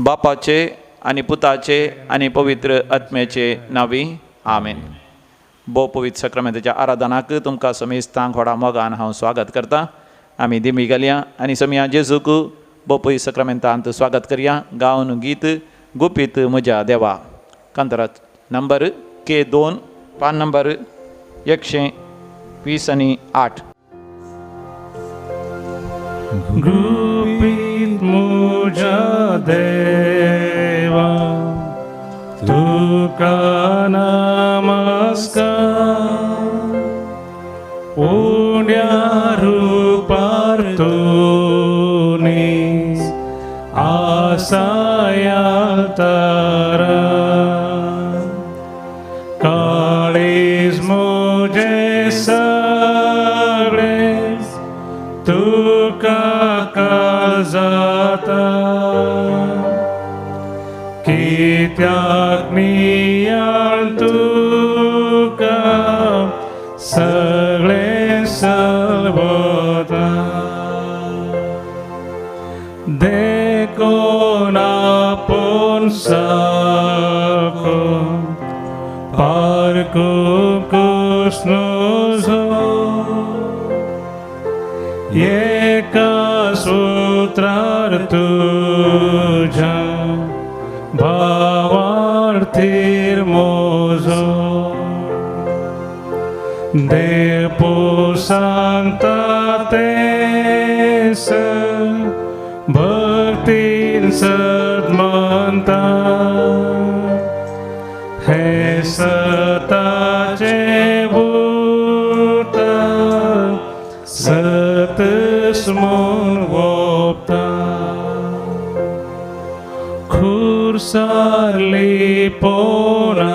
बापाचे आणि पुताचे आणि पवित्र आत्म्याचे नावी आमेन. भोव पवित्र सक्रामेंताच्या आराधनाक तुमकां समेस्तांक व्हडा मोगान हांव स्वागत करता. आमी दिमी घालया आनी समिया जेजूक भोव पवित्र सक्रामेंतांत स्वागत करया. गावन गीत गुपीत म्हज्या देवा. कांतरात नंबर K2 पान नंबर 128. गुपीत म्हज्या देवा तुका नमस्कार. उण्या रुपार तुनी आसायाल तारा. काळीज म्हजे सगळे तुका काळजाता. कित्याक नियाळ तुका सगळे सलवता. देखून आपूण साको पारकू कुस्नुझो. एका सूत्रार तुझ्या भावार्थीर मोजो. देव सांगता तेस भक्तीन सद्मानता. हे सताचे भूत सत स्मून वोपता. खुर्सारली पोनास्ते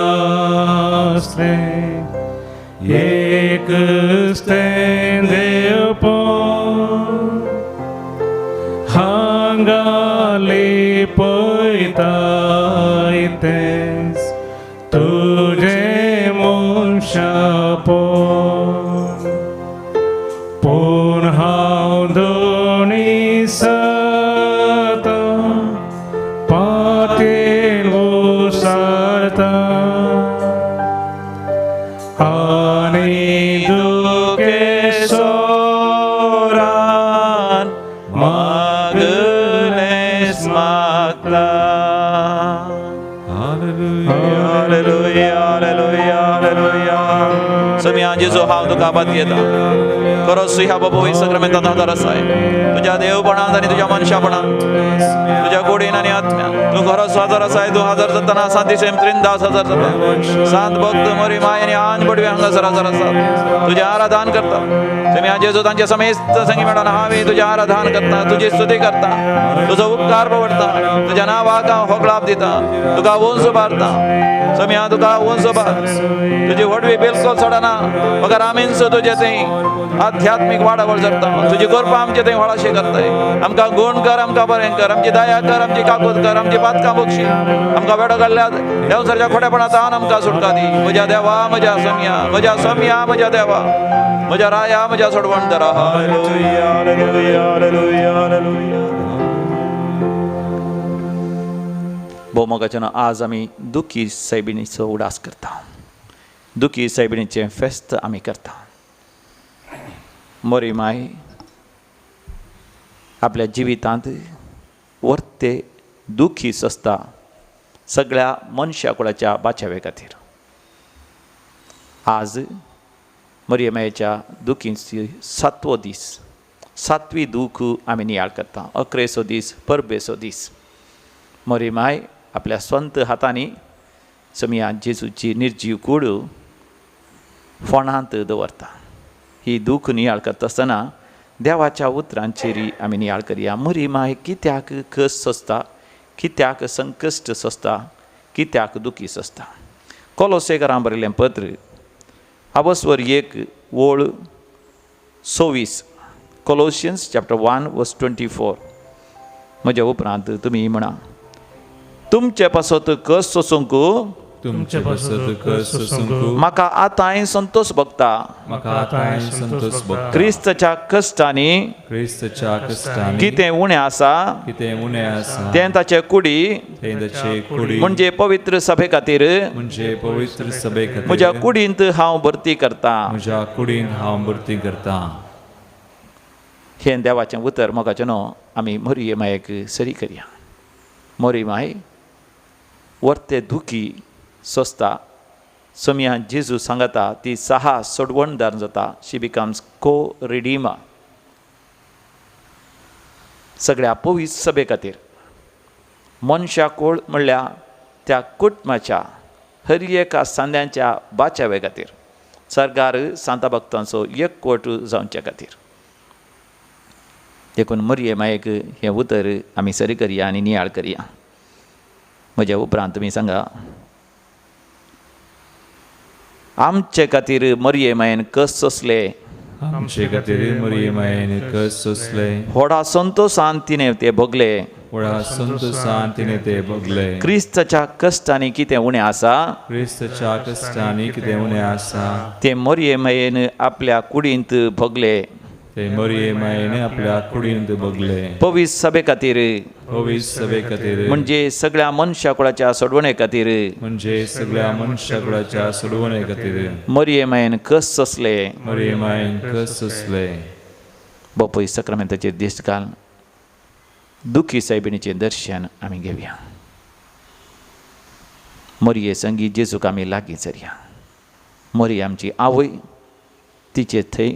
एक देव पोन. हांगाली पयतायतेस तुझे मनशा पोन. पूण हांव दोनी सता पाटील उसळता. आनी दुखेसोरान मागलेस मागता. Hallelujah hallelujah hallelujah hallelujah. Samia जेजू हांव तुका आबाद घेता. खरोच ह्या पवित्र सक्रामेंतांत आदार आसाय. तुज्या देवपणांत आनी तुज्या मनशापणांत तुज्या गोडीन आनी आत्म्यान तूं खरोच हजर आसाय. तूं हजर जातना सांतिशेम 53,000 जाता. सांत भक्त मरी माय आनी आंज बडवे हांगासर हजर आसात. तुजें आराधन करता. समिया जेजू तांचे समेस्त संगी मेळोन हांवें तुजें आराधन करता. तुजी स्तुती करता. तुजो उपकार पडटा. तुज्या नांवाक हांव होगलाप दिता. तुका वंस बारता. समिया तुका वंस बार. तुजी व्हडवी बिलकुल सोडना. मगर आमीन तुजे थंय आध्यात्मिक वाडावळ जाता. तुजी कृपा आमचे थंय व्हडाशी करताय. आमकां गुण कर, आमकां बरें कर, आमची दया कर, आमची काकूत कर, आमची पातकां बक्षी. आमकां वेडो घाल्ल्या देंवसरच्या खोटेपणांतल्यान आमकां सुटका दी. म्हज्या देवा म्हज्या समिया म्हज्या समिया म्हज्या देवा म्हज्या राया म्हज्या सोडवणदारा. Hallelujah hallelujah hallelujah hallelujah. भोव मोगाच्यान आज आमी दुखी सायबिणीचो उडास करता. दुखी सायबिणीचें फेस्त आमी करता. मोरी माय आपल्या जिवितांत वर्ते दुखी सस्ता सगळ्या मनशा कुळाच्या बाचावे खातीर. आज मरियमेच्या दुखीची 7वो दीस. 7वी दूख आमी नियाळ करता. 11सो दीस परबेचो दीस. मोरी माय आपल्या स्वंत हातांनी समिया जेजूची निर्जीव कूड फोंडांत दवरता. ही दूख नियाळ करता आसतना देवाच्या उतरांचेरी आमी नियाळ करया. मरी माय कित्याक कस सोंसता, कित्याक संकश्ट सोंसता, कित्याक दुखी सोंसता. कोलोसेकारां बरयलें पत्र अवस्वर 1:26. Colossians chapter 1:24. म्हज्या उपरांत तुमी म्हणा. तुमचे पासत कस सोसूंक तुमचे बसत कस संकू म्हाका आतांय संतोष भोगता म्हाका आतांय संतोष भोगता क्रिस्तच्या कश्टांनी क्रिस्तच्या कश्टांनी कितें उणें आसा कितें उणें आसा तें ताचे कुडी तें ताचे कुडी म्हणजे पवित्र सभे खातीर म्हणजे पवित्र सभे खातीर म्हज्या कुडींत हांव भरती करता म्हज्या कुडीन हांव भरती करता. हें देवाचें उतर मोगाचें न्हू. आमी मोरये मायेक सरी करया. मोरी माय वर्ते दुखी सोंसता सोम्या जेजू सांगता ती सहा सोडवणदार जाता. शी बिकम्स को रिडीमा सगळ्या पवित्र सभे खातीर मनशा कोळ म्हणल्या त्या कुटुंबाच्या हर एका सांद्यांच्या बाच्यावे खातीर सरकार सांता भक्तांचो एकवट जावचे खातीर देखून मोरये मायेक हें उतर आमी सरी करया आनी नियाळ करया. म्हज्या उपरांत तुमी सांगा आमचे खातीर मोरये मायेन कस सोंसले आमचे खातीर मोरये मायेन कस सोंसले व्हडा संतोशान तिणें ते भोगले व्हडा संतोशान तिणें ते भोगले क्रिस्ताच्या कश्टांनी कितें उणें आसा क्रिस्तच्या कश्टांनी कितें उणें आसा ते मोरये मायेन आपल्या कुडींत भोगले ते मोरये मायेन आपल्या कुडींत भोगले पवित्र सभे खातीर पवित्र सभे खातीर म्हणजे सगळ्या मनशा कुळाच्या सोडवणे खातीर म्हणजे सगळ्या मनशा कुळाच्या सोडवणे खातीर मोरये मायेन कस सोंसले मोरये मायेन कस सोंसले. बोपय सक्रामेंताचे दिसकाल दुखी सायबिणीचें दर्शन आमी घेवया. मोरये संगी जेजूक आमी लागीं सरया. मोरये आमची आवय तिचे थंय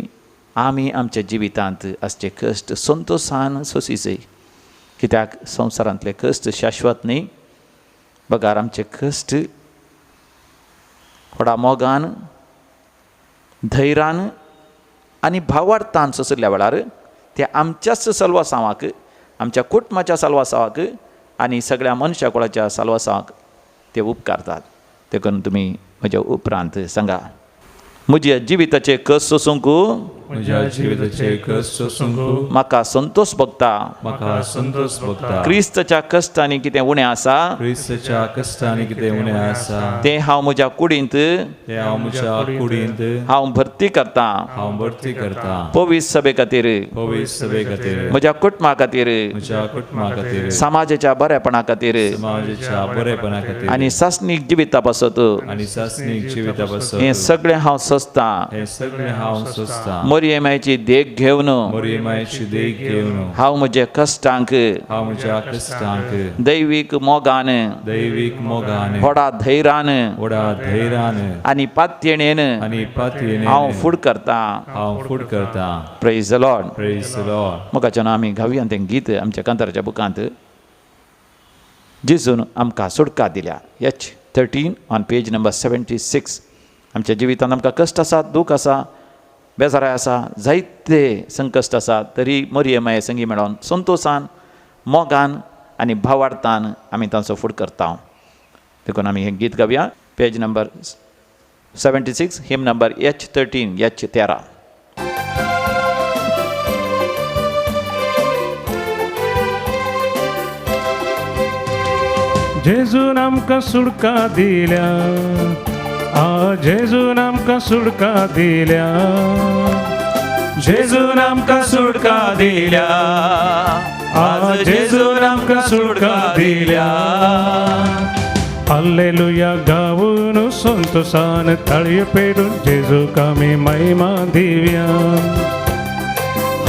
आमी आमच्या जिवितांत आसचे कश्ट संतोशान सोंसी जाय. कित्याक संवसारांतले कश्ट शाश्वत न्ही. बगार आमचे कश्ट व्हडा मोगान धैर्यान आनी भावार्थान सोंसल्या वेळार ते आमच्याच सलवासावाक आमच्या कुटुंबाच्या सलवासावाक आनी सगळ्या मनशा कुळाच्या सलवासावाक ते उपकारतात. देखून तुमी म्हज्या उपरांत सांगा म्हज्या जिविताचे कस सोंसूंक म्हज्या जिविताचे कस सोंसूंक म्हाका संतोष भोगता म्हाका संतोष भोगता. क्रिस्ताच्या कश्टांनी कितें उणें आसा क्रिस्तच्या कश्टांनी कितें उणें आसा तें हांव म्हज्या कुडींत तें हांव म्हज्या कुडींत हांव भरती करता. हांव भरती करता. पवित्र सभे खातीर पवित्र सभे खातीर म्हज्या कुटुंबा खातीर म्हज्या कुटुंबा खातीर समाजाच्या बरेपणा खातीर समाजाच्या बरेपणा खातीर आनी सासणीक जिविता पासत आनी सासणीक जिविता पासत हें सगळें हांव सोंसता. हें सगळें हांव सोंसता. मोरये मायेची देख घेवन मोरये मायेची देख घेवन हांव म्हज्या कश्टांक हांव म्हज्या कश्टांक दैवीक मोगान दैवीक मोगान व्हडा धैर्यान व्हडा धैर्यान आनी पातयेणेन आनी पातयेन हांव फूड करता. हांव फूड करता. Praise the Lord. Praise the Lord. मोगाच्यान आमी गावया तें गीत आमच्या कांताराच्या बुकांत जेजून आमकां सुटका दिल्या. H13 on page number 76. आमच्या जिवितांत आमकां कश्ट आसात, दूख आसा, बेजाराय आसा, जायते संकश्ट आसा, तरी मोरये माये संगी मेळोन संतोशान मोगान आनी भावार्थान आमी तांचो फूड करता. देखून आमी हें गीत गावया. पेज नंबर 76 हिम नंबर H13 H13. जेजून आमकां सुटका दिल्या जेजून आमकां सुटका दिल्या जेजून आमकां सुटका दिल्या आज जेजून आमकां सुटका दिल्या. हल्लेलुया गावून संतोषान ताळयो पेटून जेजूक आमी महिमा दिव्या.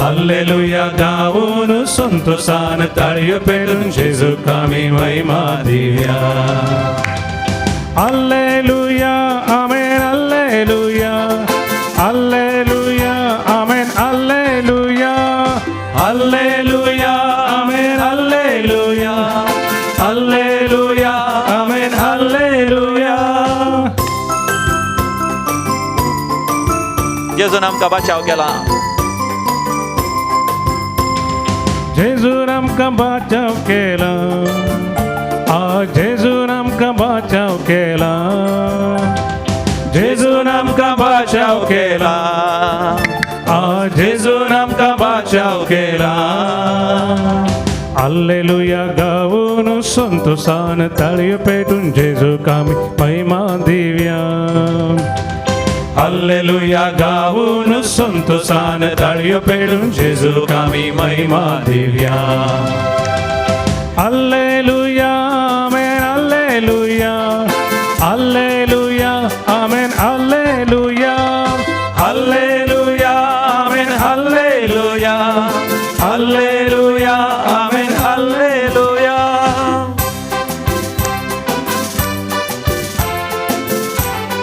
हल्लेलुया गावून संतोषान ताळयो पेटून जेजूक आमी महिमा दिव्या. हल्लेलुया आमेन हल्लेलुया हल्लेलुया आमेन हल्लेलुया हल्लेलुया आमेन हल्लेलुया हल्लेलुया आमेन हल्लेलुया. जेजून आमकां बचाव केला. जेजून आमकां बचाव केला. जेजून आमकां बचाव केला. जेजून आमकां बचाव केला. जेजून आमकां बचाव केला. हल्लेलुया गावून संतोषान ताळी पेटून जेजू कामी महिमा देव्या हल्लेलुया गाऊन संतोषान ताळी पेटून जेजू कामी महिमा देव्या हल्लेलुया आमेन हल्लेलुया हल्लेलुया आमेन हल्लेलुया हल्लेलुया आमेन हल्लेलुया हल्लेलुया आमेन हल्लेलुया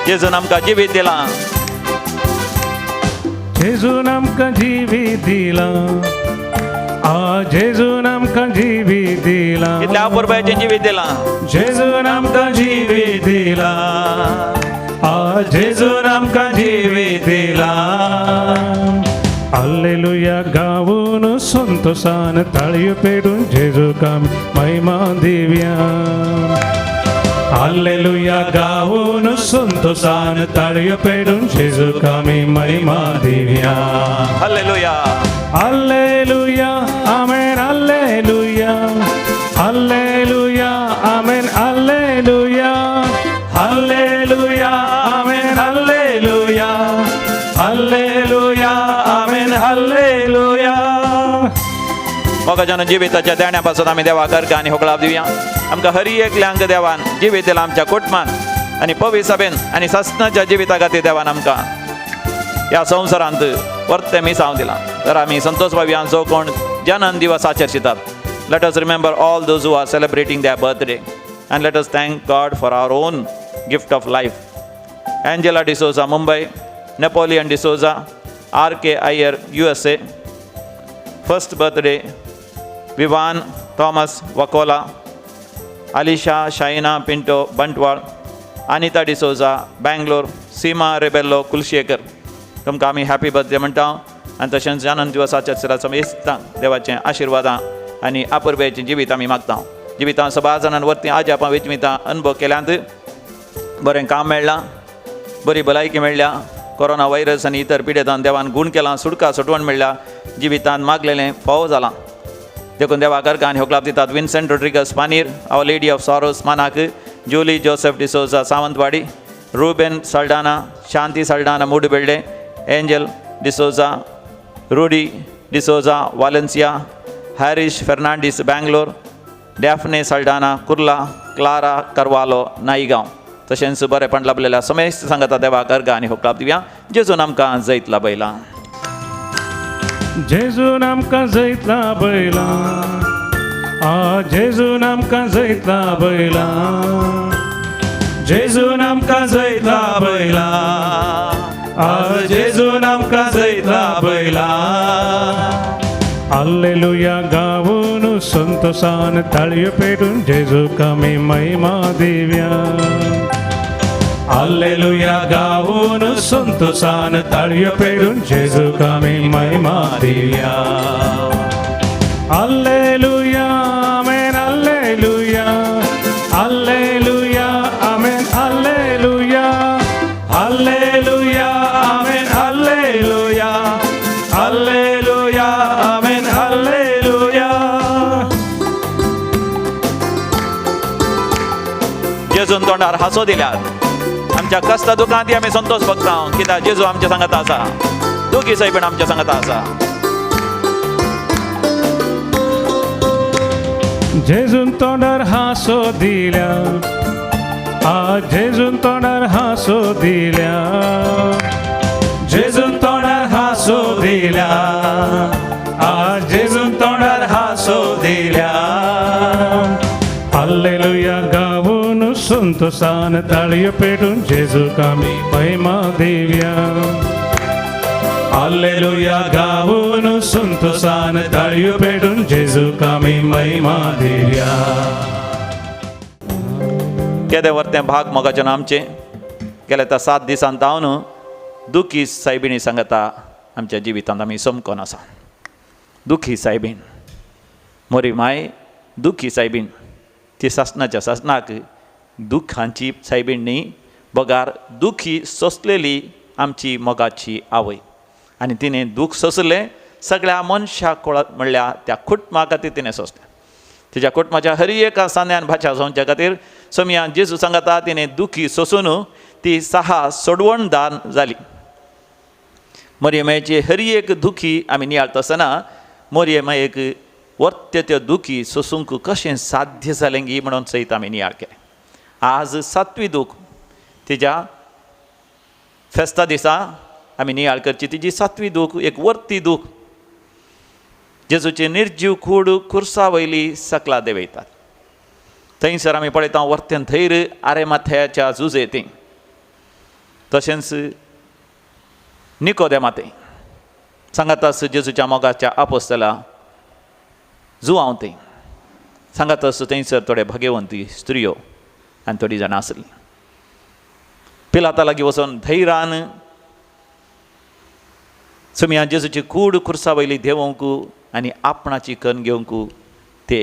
जेजून आमकां जिवीत दिलां जेजून आमकां जिवीत दिलां जेजून आमकां जिवीत दिलां कितल्या अपुरबायेचें जिवीत दिलां जेजून आमकां जिवीत दिलां जेजून आमकां जिवीत दिलां हल्लेलुया गाऊन संतोषान ताळयो पेटून जेजू कामी महिमा देव्या हल्लेलुया गाऊन संतोषान ताळयो पेटून जेजू कामी महिमा देव्या हल्लेलुया हल्लेलुया आमेन हल्लेलुया हल्लेलुया आमेन हल्लेलुया हल्लेलुया आमेन हल्लेलुया हल्लेलुया आमेन हल्लेलुया मोगाच्यान जिविताच्या देण्या पासून आमी देवा करका आनी होकळाप दिवया आमकां हर एकल्यांक देवान जिवीत दिलां आमच्या कुटुंबान आनी पवित्र सभेन आनी सस्नाच्या जिविता खातीर देवान आमकां ह्या संवसारांत वर्ते मिसांव दिलां तर आमी संतोष भावी हांचो कोण जनन दिवस आचरशितात let us remember all those who are celebrating their birthday and let us thank God for our own gift of life Angela D'Souza Mumbai Napoleon D'Souza RK Iyer USA first birthday Vivaan Thomas Vakola Alisha Shaina Pinto Bantwal Anita D'Souza Bangalore Seema Rebello Kulshekar तुमकां आमी हॅपी बर्थडे म्हणटा आनी तशेंच जनन दिवसाच्या सरासम इस्तांक देवाचें आशिर्वादां आनी अपुरबायेचें जिवीत आमी मागता जिवितां सभा जाणां वरती आज आपण वेचमितां अनुभव केल्यांत बरें काम मेळ्ळां बरी भलायकी मेळ्ळ्या कोरोना व्हायरस आनी इतर पिडेतान देवान गूण केलां सुटका सुटवण मेळ्ळ्या जिवितांत मागलेलें फावो जालां देखून देवा करका आनी होकलाप दितात Vincent Rodrigues Panir our lady of sorrows मानाक Julie Joseph D'Souza Sawantwadi Ruben Saldanha Shanti Saldanha Moodubelle Angel D'Souza Rudy D'Souza Valencia Harish Fernandes Bangalore Daphne Saldanha Kurla Clara Carvalho Naigaon तशेंच बरेपण लाभलेल्या समेस्त सांगता देवा करगा आनी होकलाप दिवया जेजून आमकां जैत लाभयला जेजून आमकां जैत लाभयला जेजून आमकां जैत लाभयला जेजून आमकां जैत लाभयला जेजून आमकां जैत लाभयला हल्लेलुया गाऊन संतोषान ताळयो पेटून जेजू कामी महिमा देव्या हल्लेलुया गाऊन संतोषान ताळयो पेटून जेजू कामी महिमा देव्या हल्लेलुया आमेन हल्लेलुया हल्लेलुया आमेन हल्लेलुया हल्लेलुया आमेन हल्लेलुया हल्लेलुया आमेन हल्लेलुया जेजून तोंडार हांसो दिल्यात आमच्या कष्ट दुखांती आमी संतोष भोगता कित्याक जेजू आमच्या सांगात आसा दुखी सैबीण आमच्या सांगात आसा जेजून तोंडार हांसो दिल्या जेजून तोंडार हांसो दिल्या जेजून तोंडार हांसो दिल्या जेजून तोंडार हांसो दिल्या हल्लेलुया गाऊन संतोषान ताळयो पेटून जेजू कामी महिमा देव्या हल्लेलुया गाऊन संतोषान ताळयो पेटून जेजू कामी महिमा देव्या केदे वर्तें भाग मोगाचें आमचें गेल्या त्या 7 दिसांत हांव न्हू दुखी सायबिणी सांगता आमच्या जिवितांत आमी समकोन आसा दुखी सायबीण मोरी माय दुखी सायबीण ती सासणाच्या सासणाक दुखांची सायबीण न्ही बगार दुखी सोंसलेली आमची मोगाची आवय आनी तिणें दूख सोंसलें सगळ्या मनशाक कळत म्हणल्या त्या कुटुंबा खातीर तिणें सोंसलें तिच्या कुटुंबाच्या हर एका सान्यान भाच्या जावच्या खातीर सोमया जेजू सांगता तिने दुखी सोसून ती 6 सोडवणदार जाली. मोरयेमायेची हर एक दुखी आमी नियाळता आसतना मोरयेमायेक वर्त्य त्यो दुखी सोसूंक कशें साध्य जालें गी म्हणून सयत आमी नियाळ केलें. आज 7वी दूख तिच्या फेस्ता दिसा आमी नियाळ करची. तिची 7वी दूख एक वर्ती दूख. जेजूची निर्जीव कूड खुर्सा वयली सकला देवयतात. थंयसर आमी पळयता वर्त्यान धैर्य आरेमाथ्याच्या झुजेती, तशेंच निकोदेमाते सांगातास जेजूच्या मोगाच्या आपोस्तला जुवांवते सांगातास थंयसर थोडे भाग्यवंती स्त्रियो आनी थोडी जाणां आसलीं. पिलाता लागीं वचून धैर्यान सोमया जेजूची कूड खुर्सा वयली देवोंक आनी आपणाची कण घेवंक ते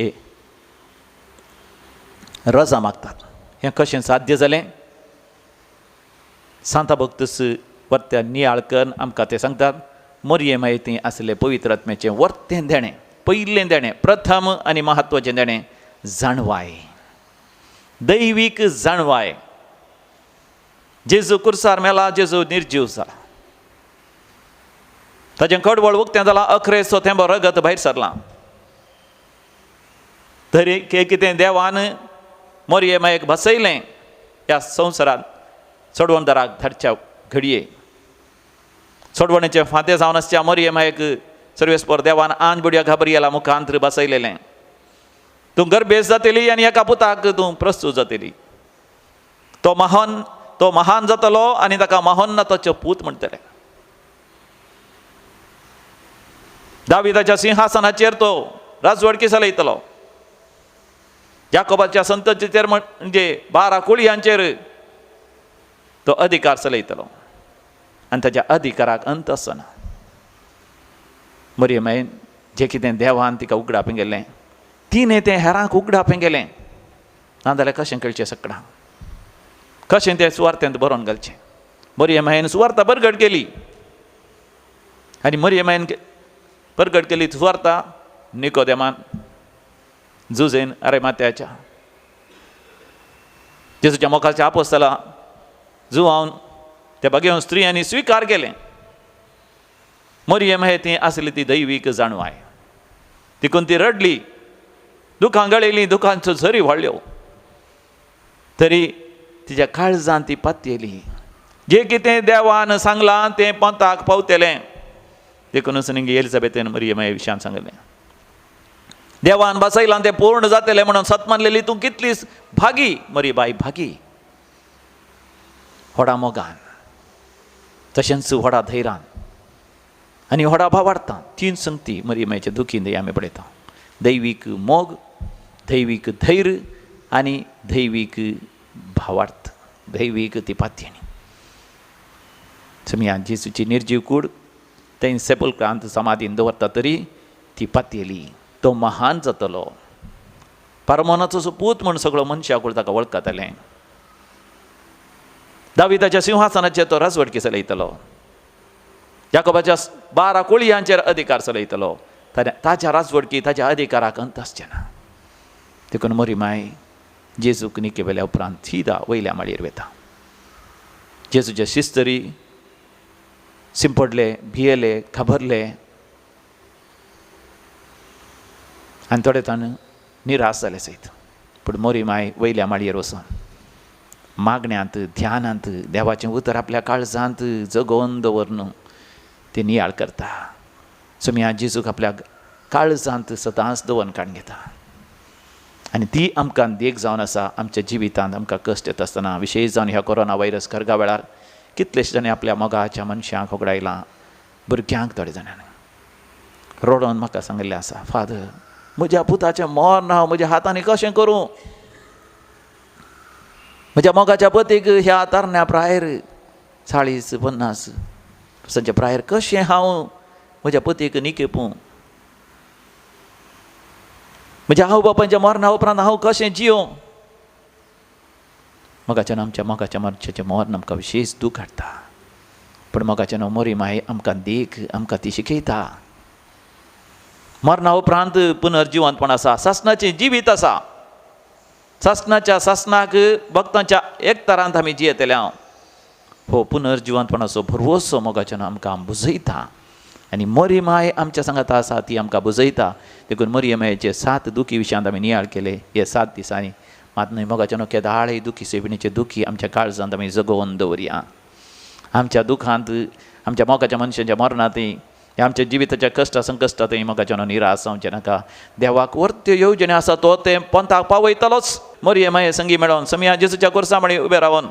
रजा मागतात. हें कशें साध्य जालें? सांता भक्तस वर्त्या नियाळ करून आमकां ते सांगतात. मोरयेमायेती आसलें पवित्र आत्म्याचें वर्तें देणें, पयलें देणें, प्रथम आनी म्हत्वाचें देणें जाणवाय, दैवीक जाणवाय. जेजू कुर्सार मेला, जेजू निर्जीव जाला, ताचें कडवळ उक्तें जालां, अखरे सोथेंबो रगत भायर सरलां. तरी कितें देवान मोरयेमायेक बसयलें ह्या संवसारांत सोडवणदाराक धाडच्या घडये. सोडवणेचें फातें जावन आसच्या मोरयेमायेक सर्वेस्पर देवान आंजबुड्या घाबरियेला मुखांतर बसयलेलें. तूं गर्भेस जातली आनी एका पुताक तूं प्रस्तूत जातली. तो महान जातलो आनी ताका महोन्नताचो पूत म्हणटले. दाविदाच्या सिंहासनाचेर तो राजवडकी चलयतलो. याकोबाच्या संततीचेर म्हणजे 12 कुळयांचेर तो अधिकार चलयतलो आनी ताच्या अधिकाराक अंत आसना. मोरयेमायेन जें कितें देवान तिका उगडापें गेलें तिणें तें हेरांक उगडापें गेलें. नाजाल्यार कशें कळचें सगळां, कशें तें सुवार्थेंत बरोवन घालचें. मोरयेमायेन सुवार्ता परगट केली आनी मोरयेमायेन परगट केली सुवार्ता निकोदेमान झुजेन आरेमाथ्याच्या जेजूच्या मोगाच्या आपोस्तला जुवावन त्या भाग्यवान स्त्रियांनी स्विकार केलें. मोरयेमाये ती आसली ती दैवीक जाणवाय. तिकून ती रडली, दुखां गळयलीं, दुखांच्यो झरी व्हडल्यो, तरी तिच्या काळजांत ती पातयेली. जें कितें देवान सांगलां तें पंथाक पावतलें. देखूनच न्ही एलिझाबेथेन मोरयेमाये विशयान सांगलें, देवान बसयलां तें पूर्ण जातलें म्हणून सत मानलेली तूं कितली भागी मोरयेबाई, भागी. व्हडा मोगान, तशेंच व्हडा धैर्यान आनी व्हडा भावार्थान 3 संगती मोरयेमायेच्या दुखींत आमी पळयता. दैवीक मोग, दैवीक धैर्य आनी दैवीक भावार्थ, दैवीक ती पातयेणी. सोमया जेजूची निर्जीव कूड थंय सेपल्क्रांत समाधीन दवरता तरी ती पातयेली. तो महान जातलो, परमोनाचो पूत म्हूण सगळो मनशाकूळ ताका वळखतालें. दाविदाच्या सिंहासनाचेर तो राजवडकी चलयतलो. याकोबाच्या 12 कुळयांचेर अधिकार चलयतलो. ताच्या राजवडकी, ताच्या अधिकाराक अंत आसचें ना. देखून मोरयेमाय जेजूक निके वेल्या उपरांत सीदा वयल्या माळयेर वेता. जेजूच्या शिस्तरी शिंपडले, भियेले, घाबरले आनी थोडे ताण निराश जाले सयत. पूण मोरयेमाय वयल्या माळयेर वचून मागण्यांत, ध्यानांत देवाचें उतर आपल्या काळजांत जगोवन दवरून ती नियाळ करता. सोमया जेजूक आपल्या काळजांत सदांच दवरून काडून घेता. आनी ती आमकां देख जावन आसा. आमच्या जिवितांत आमकां कश्ट येता आसतना, विशेश जावन ह्या कोरोना व्हायरस कर्गा वेळार कितलेशे जाणी आपल्या मोगाच्या मनशांक होगडायलां. भुरग्यांक थोडे जाणांनी रडोवन म्हाका सांगिल्लें आसा, फादर म्हज्या पुताचें मरण हांव म्हज्या हातांनी कशें करूं? म्हज्या मोगाच्या पतीक ह्या तरण्या प्रायर 40-50 वर्सांच्या प्रायर कशें हांव म्हज्या पतीक निकेपूं? म्हज्या आवय बापायच्या मरणा उपरांत हांव कशें जियों? मोगाच्यान आमच्या मोगाच्या मनशाचें मरण आमकां विशेश दूख हाडटा. पूण मोगाच्यान मोरयेमाय आमकां देख, आमकां ती शिकयता. मरणा उपरांत पुनर्जिवंतपण आसा, सासणाचें जिवीत आसा. सासणाच्या सासणाक भक्तांच्या एक तरांत आमी जियेतले हांव. हो पुनर्जिवंतपणाचो भरवोसो मोगाच्यान आमकां बुजयता. आनी मरी माय आमच्या सांगात आसा ती आमकां बुजयता. देखून मरी मायेचे 7 दुखी विशयांत आमी नियाळ केले हे 7 दिसांनी. मात न्हय मोगाच्यान केदाळे दुखी सेविणीचे दुखी आमच्या काळजांत आमी जगोवन दवरया. आमच्या दुखांत, आमच्या मोगाच्या मनशांच्या मरणांतय, आमच्या जिविताच्या कश्ट संकश्टांतय मोगाच्यान निराश जावचें नाका. देवाक वर्त्यो येवजण्यो आसा तो ते पंथाक पावयतलोच. मरी माये संगी मेळोन समिया जेजूच्या कुर्सामणी उबे रावन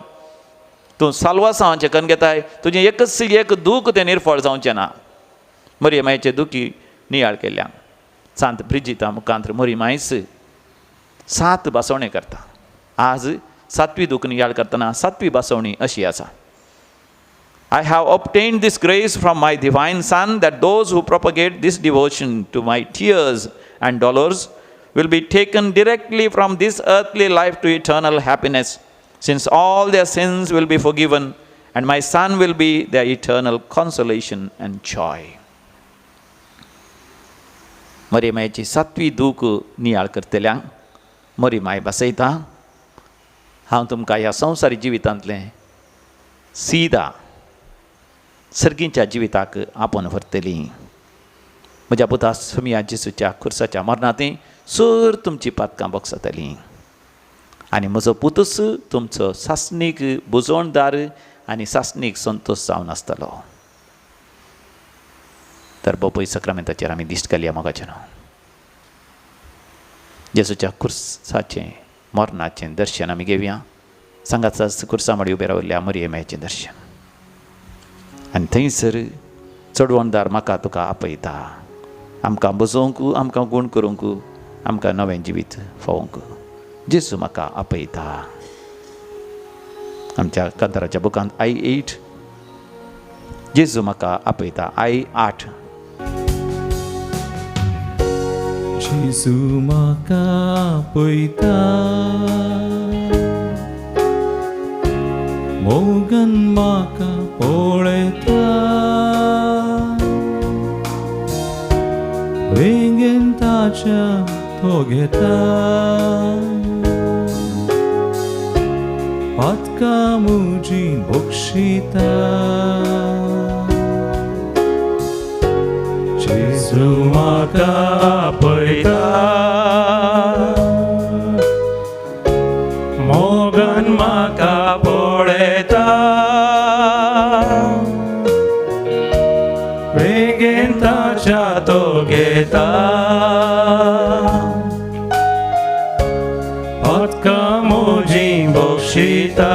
तूं साल्वासांवाचें कन्न घेताय. तुजें एक दूख तें निर्फळ जावचें ना. मरी मायेचे दुखी नियाळ केल्ल्या सांत ब्रिजिता मुखांत्र मरी मायस 7 बासवणे करता. आज 7वी दूख नियाळ करतना 7वी बासवणी अशी आसा. I have obtained this grace from my divine Son that those who propagate this devotion to my tears and dolors will be taken directly from this earthly life to eternal happiness, since all their sins will be forgiven and my Son will be their eternal consolation and joy. मरी मायेची 7वी दूख नियाळ करतल्यांक मरी माय बसयता. हांव तुमकां ह्या संवसारी जिवितांतलें सीदा सर्गीच्या जिविताक आपोवन व्हरतली. म्हज्या पुता समिया जेजूच्या खुर्साच्या मरणांतय सर तुमची पातकां बोगसतलीं. आनी म्हजो पुतूस तुमचो सासणीक बुजवणदार आनी सासणीक संतोश जावन आसतलो. तर बोपय सक्रामेंताचेर आमी दिश्ट घालया मोगाचें. जेजूच्या खुर्साचें मरणाचें दर्शन आमी घेवया. सांगात खुर्सा मळी उबे रावल्ल्या मरी मायेचें दर्शन. आनी थंयसर चडवणदार म्हाका तुका आपयता. आमकां बुजोवंक, आमकां गूण करूंक, आमकां नवें जिवीत फावोवंक जेजू म्हाका आपयता. आमच्या कांताराच्या बुकांत I8 जेजू म्हाका आपयता. I8 जेजू म्हाका आपयता, मोगन म्हाका पळयता, वेगेन ताच्या तो घेता, पातकां म्हजी बक्षिता. जेजू म्हाका आपयता, मोगन म्हाका पळयता, बेगीन ताच्या तो घेता, पातकां म्हजी बक्षिता.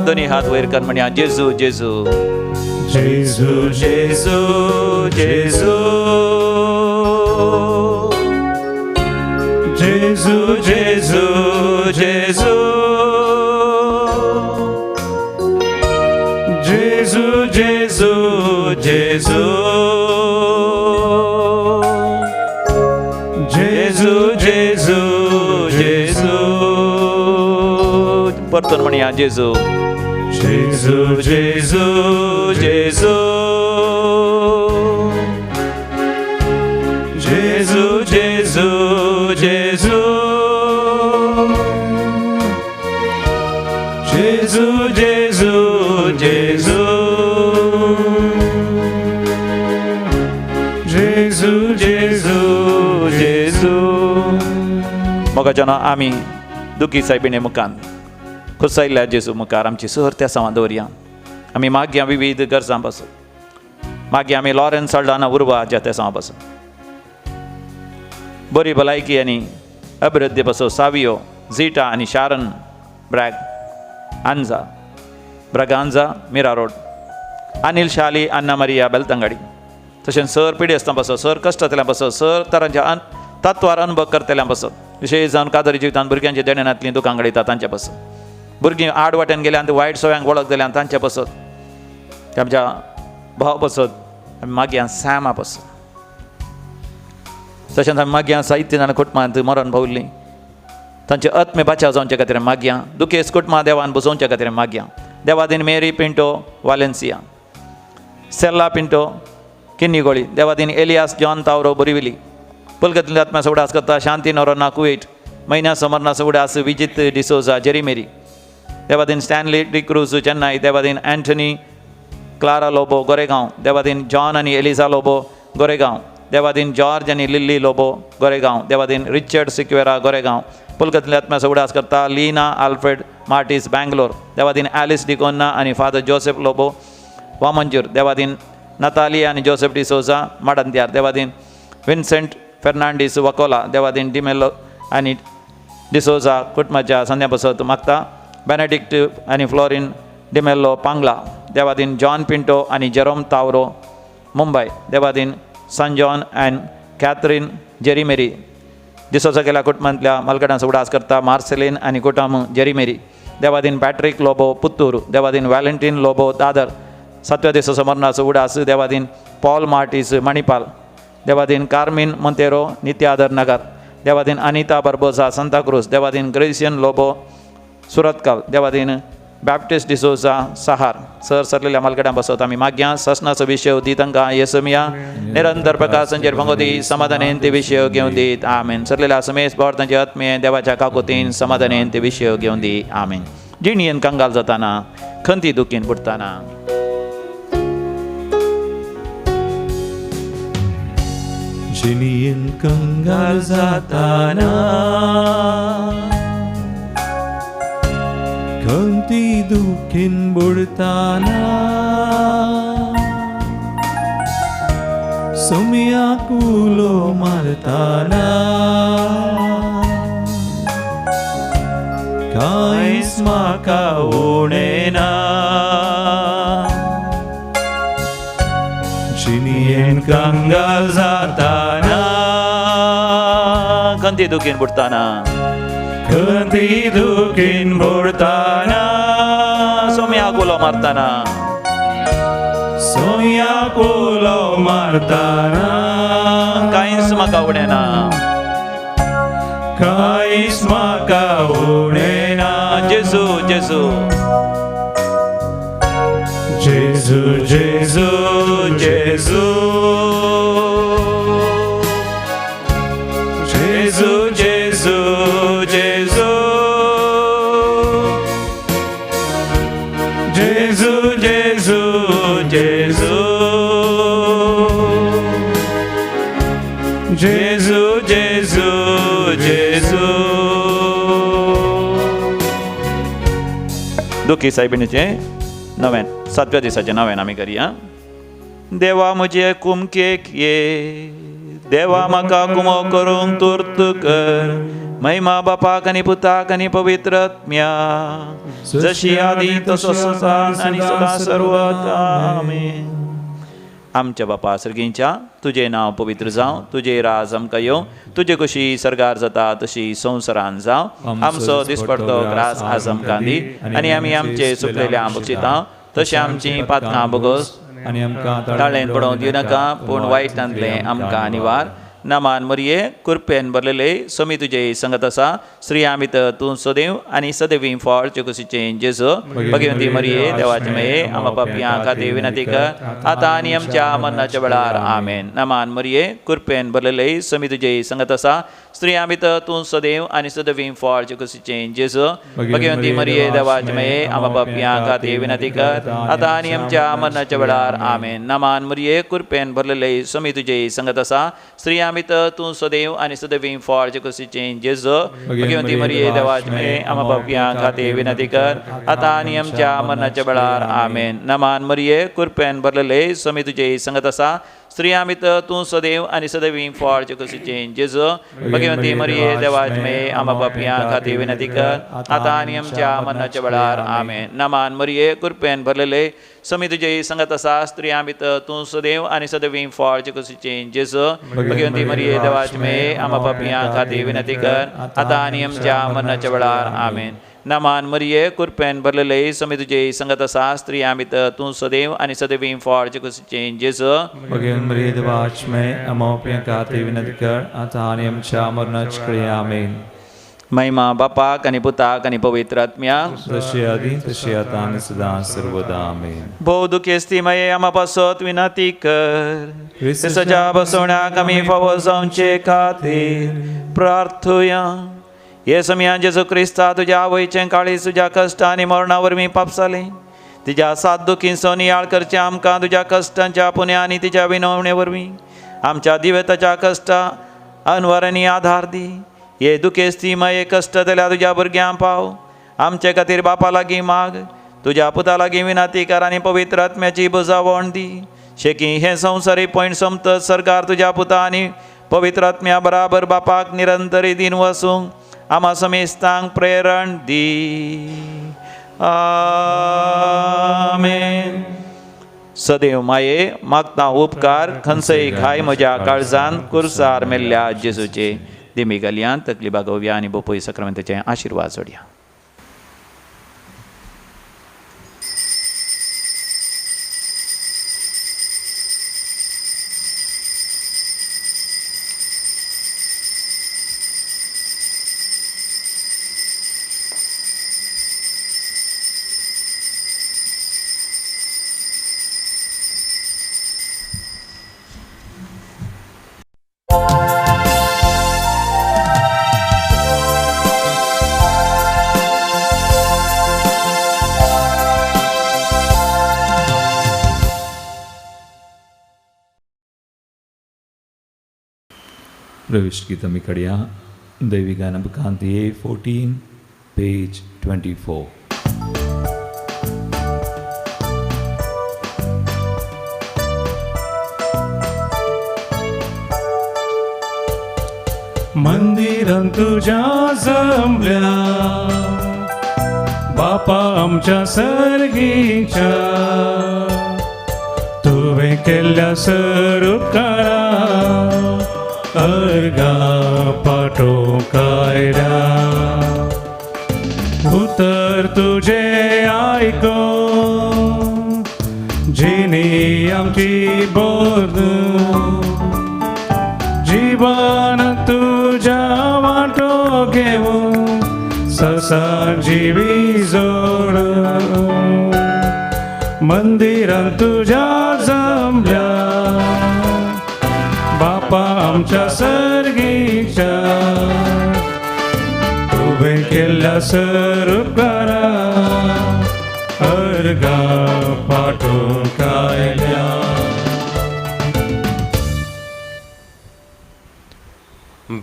दोनी हात वयर कर म्हणया जेजू जेजू जेजू जेजू जेजू जेजू जेजू जेजू जेजू जेजू जेजू जेजू जेजू जेजू. परतून म्हणया जेजू जेजू जेजू जेजू जेजू जेजू जेजू जेजू जेजू जेजू जेजू जेजू जेजू. मोगाच्यान आमी दुखी सायबिणे मुखान खुर्सायिल्ल्या जेजू मुखार आमची सर त्या सांवां दवरया. आमी मागया विविध गरजां पासून मागया आमी लॉरेन्स साल्डाना उर्वाच्या त्या सांवां पासून बरी भलायकी आनी अभिवृद्धी पासून सावियो झिटा आनी शारन ब्रॅग आंजा ब्रागांजा मिरा रोड अनिल शाली अन्ना मारिया बेलतंगाडी. तशेंच सर पिढी आसतना पासून सर कश्टांतल्या पासून सर तरांच्या तत्वार अनुभव करतल्या पासून विशेश जावन कादरी जिवितांत भुरग्यांच्या देण्यातलीं दुखां घडयता तांच्या पासून भुरगीं आड वाट्यान गेल्यान ते वायट सवयांक वळख जाल्यान तांच्या पासून ते आमच्या भाव पासून आमी मागया सॅमा पासून. तशेंच आमी मागया साहित्य आनी कुटुंबांत मरण पावल्लीं तांचे आत्मे बाचाव जावचे खातीर मागया. दुखेस्त कुटुंबां देवान बसोवच्या खातीर मागया. देवादीन मेरी पिंटो वालेन्सिया, सेल्ला पिंटो किन्नी गोळी देवादीन एलियास जॉन तावरो बोरिविली पुलगतली आत्म्या सवडास करता शांती नोरोना कुवेट महिना समरना सवडास विजित डिसोजा जेरीमेरी देवादीन स्टॅनली डिक्रूज चेन्नई देवादीन अँथनी क्लारा लोबो गोरेगांव देवादीन जॉन आणि एलिझा लोबो गोरेगांव देवादीन जॉर्ज आणि लिल्ली लोबो गोरेगांव देवादीन रिचर्ड सिक्वेरा गोरेगांव पुलगतली आत्म्या सवडास करता लीना आल्फ्रेड मार्टिस बँगलोर देवादीन ॲलिस डिकोन्ना आणि फादर जोसेफ लोबो वामंजूर देवादीन नताली आणि जोसेफ डिसोजा माडंत्यार देवादीन विन्सेंट फेर्नांडीस वकोला देवादीन डिमेलो आणि डिसोजा कुटुंबाच्या संध्या बसत मागता बेनेडिक्ट आणि फ्लोरिन डिमेल्लो पांगला देवादीन जॉन पिंटो आणि जेरोम तावरो मुंबई देवादीन son John and Catherine Jerimeri D'Souza केल्या कुटुंबातल्या मलगडांचा उडास करता मार्सेलिन आणि कुटुंब जेरीमेरी देवादीन पॅट्रिक लोबो पुत्तूर देवादीन व्हॅलेंटिन लोबो दादर 7व्या दिसा समरनाचो उडास देवादीन पॉल मार्टिस मणिपाल देवादीन Carmine Monteiro Nityadhar Nagar Devadin Anita बर्बोजा Santacruz Devadin Grecian Lobo सुरतकाल Devadin Baptist D'Souza सहार सरसरलेल्या मालगड्या बसवत आम्ही माग्या ससनाचो विषय दी तांकां येसमिया निरंतर प्रकाशांचेर भंगोती समाधानेन ते विषय घेवन दीत आमेन सरलेल्या समेस तांचे आत्मे देवाच्या काकुतीन समाधानेन ते विषय घेवन दी आमेन जिणयेन कंगाल जाताना खंती दुखीन बुडताना जिणयेन कंगाल जाताना खंती दुखीन बुडताना सोम्याक उलो मारताना कांयच म्हाका उणेना जिणयेन कंगाल जाताना खंती दुखीन बुडताना खंती दुखीन बुडताना सोम्याक उलो मारताना सोम्याक उलो मारताना कांयच म्हाका उणेना कांयच म्हाका उणेना जेजू जेजू जेजू जेजू जेजू जेजू जेजू जेजू जेजू जेजू जेजू जेजू जेजू जेजू दुखी साहेबिणीचे नव्यान 7व्या दिसाचे नव्यान आमी करिया देवा म्हजे कुमकेक ये देवा म्हाका कुमो करूंक तुर्त कर महिमा बापाक आनी पुताक आनी पवित्र आत्म्या जशी आदी तसो सदां आनी सदां सर्वत आमेन आमच्या बापा सर्गींच्या तुझे नाव पवित्र जावं तुझे राज आमकां येवं तुझे कशी सरगार जाता तशी संवसारान जावं आमचो दिसपडतो ग्रास आज आमकां दी आनी आमी आमचे सुकलेल्या बक्षिता तशी आमची पातकां बगोस आनी आमकां ताळेन पडोवंक दिवं नाका पूण वायटांतलें आमकां निवार नामान मरये कृपेन भरलेले समी तुजे संगत आसा श्री आमित तूं सदैव आनी सदैवी फळ चकुसीचे जेजू भगवंती मरिये देवाचे मये आम पापियां खातीर विनंती कर आतां आनी आमच्या मरणाच्या वेळार आमेन नामान मरिये कृपेन भरलेले समी तुजे संगत आसा श्री आमित तूं सदैव आनी सदैवी फळ चकुसीचे जेजू भगवंती मरिये देवाचे मये आम पापियां खातीर विनंती कर आतां आनी आमच्या मरणाच्या वेळार आमेन नामान मरिये कृपेन भरलेले समी तुजे संगत आसा श्री आमित तूं सदैव आनी सदैवी फळ चकुसीचे जेजू भगवंती मरिये देवाचे मये आम पापियां खातीर विनंती कर आतां आनी आमच्या मरणाच्या वेळार आमेन नामान मरिये कृपेन भरलेले समी तुजे संगत आसा श्री आमित तूं सदैव आनी सदैवी फळ चकुसीचे जेजू भगवंती मरिये देवाचे मये आम पापियां खातीर विनंती कर आतां आनी आमच्या मरणाच्या वेळार आमेन नामान मरिये कृपेन भरलेले समी तुजे संगत आसा स्त्री आमित तूं सदैव आनी सदैवी फळ चकुसीचे जेजू भगवंती मरिये देवाचे मये आम पापियां खातीर विनंती कर आतां आनी आमच्या मरणाच्या वेळार आमेन नामान मरिये कृपेन भरलेले समी तुजे संगत आसा स्त्री आमित तूं सदैव आनी सदैवी फळ चकुसीचे जेजू भगवंती मरिये देवाचे मये आम पापियां खातीर विनंती कर आतां आनी आमच्या मरणाच्या वेळार आमेन महिमा बापाक आणि पुताक आणि पवित्र आत्म्याक जसे आधी तसे आता आणि सदा सर्वदा आमेन. भोव दुखेस्तीमये आम्हा पासत विनंती कर ख्रिस्ताच्या बसवण्याक आम्ही फावो जावचे खातीर प्रार्थुया. हे समियान जेजू क्रिस्ता तुझ्या आवयचे काळी तुझ्या कष्ट आणि मरणावर मी पापसाले तिच्या सात दुखींचो नियाळ करचे आमकां तुझ्या कश्टांच्या पुण्या आणि तिच्या विनवणेवर मी आमच्या दिव्यताच्या कष्टा अनवरांनी आधार दी. हे दुखेस्तीमये कष्ट तेल्या तुझ्या भुरग्यां पाव आमचे खातीर बापा लागीं माग तुझ्या पुता लागीं विनंती कर आनी पवित्र आत्म्याची बुजावण दी. शेकी हे संवसारी पॉयंट सोमतच सरकार तुझ्या पुता आनी पवित्र आत्म्या बराबर बापाक निरंतरी दिन वसूंक आम्हा समेस्तांक प्रेरण दी. आमेन. सदैव माये मागता उपकार खंयचय घाय म्हज्या काळजांत कुर्सार मेल्ल्या जेजूचे दिमी गलयान तकलिबा गोव्या आनी बोपोई सक्रामेंताचे आशिर्वाद जोडया. प्रविष्ट गीत आमी काडया. दैवी गाना बुकांती 14 पेज 24. मंदिरांत तुझ्या जमल्या बापा आमच्या सर्गीच्या तुवें केल्ल्या उपकारा अर्गा पाठो कायरा उतर तुझे आयको जिनी आमची बोध जीवन तुझ्या वाटो घेऊन ससा जीवी जोड मंदिरांत तुझ्या जमल्या बापा आमच्या सर्गीच्या तुवें केल्ल्या उपकारा अर्गा पाठो कायल्या.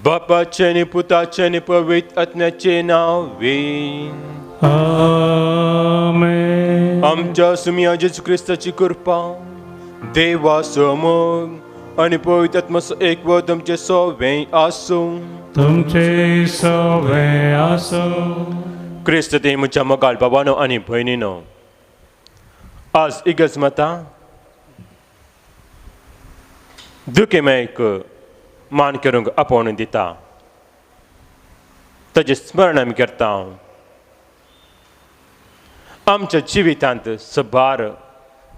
बापाचे आणि पुताचे आणि पवित्र आत्म्याचे नावे आमेन. आमच्या सुमिया जेजू ख्रिस्ताची कृपा देवा समोर आणि पवित्र आत्म्याचो एक व तुमचे सगळे आसो. तुमचे सगळे आसो. क्रिस्त ते म्हज्या मोगाळ भावानो आनी भयणीनो, आज इगर्ज माता दुखेमेक मान करूंक आपोवन दिता. ताचे स्मरण आमी करता. आमच्या जिवितांत सबार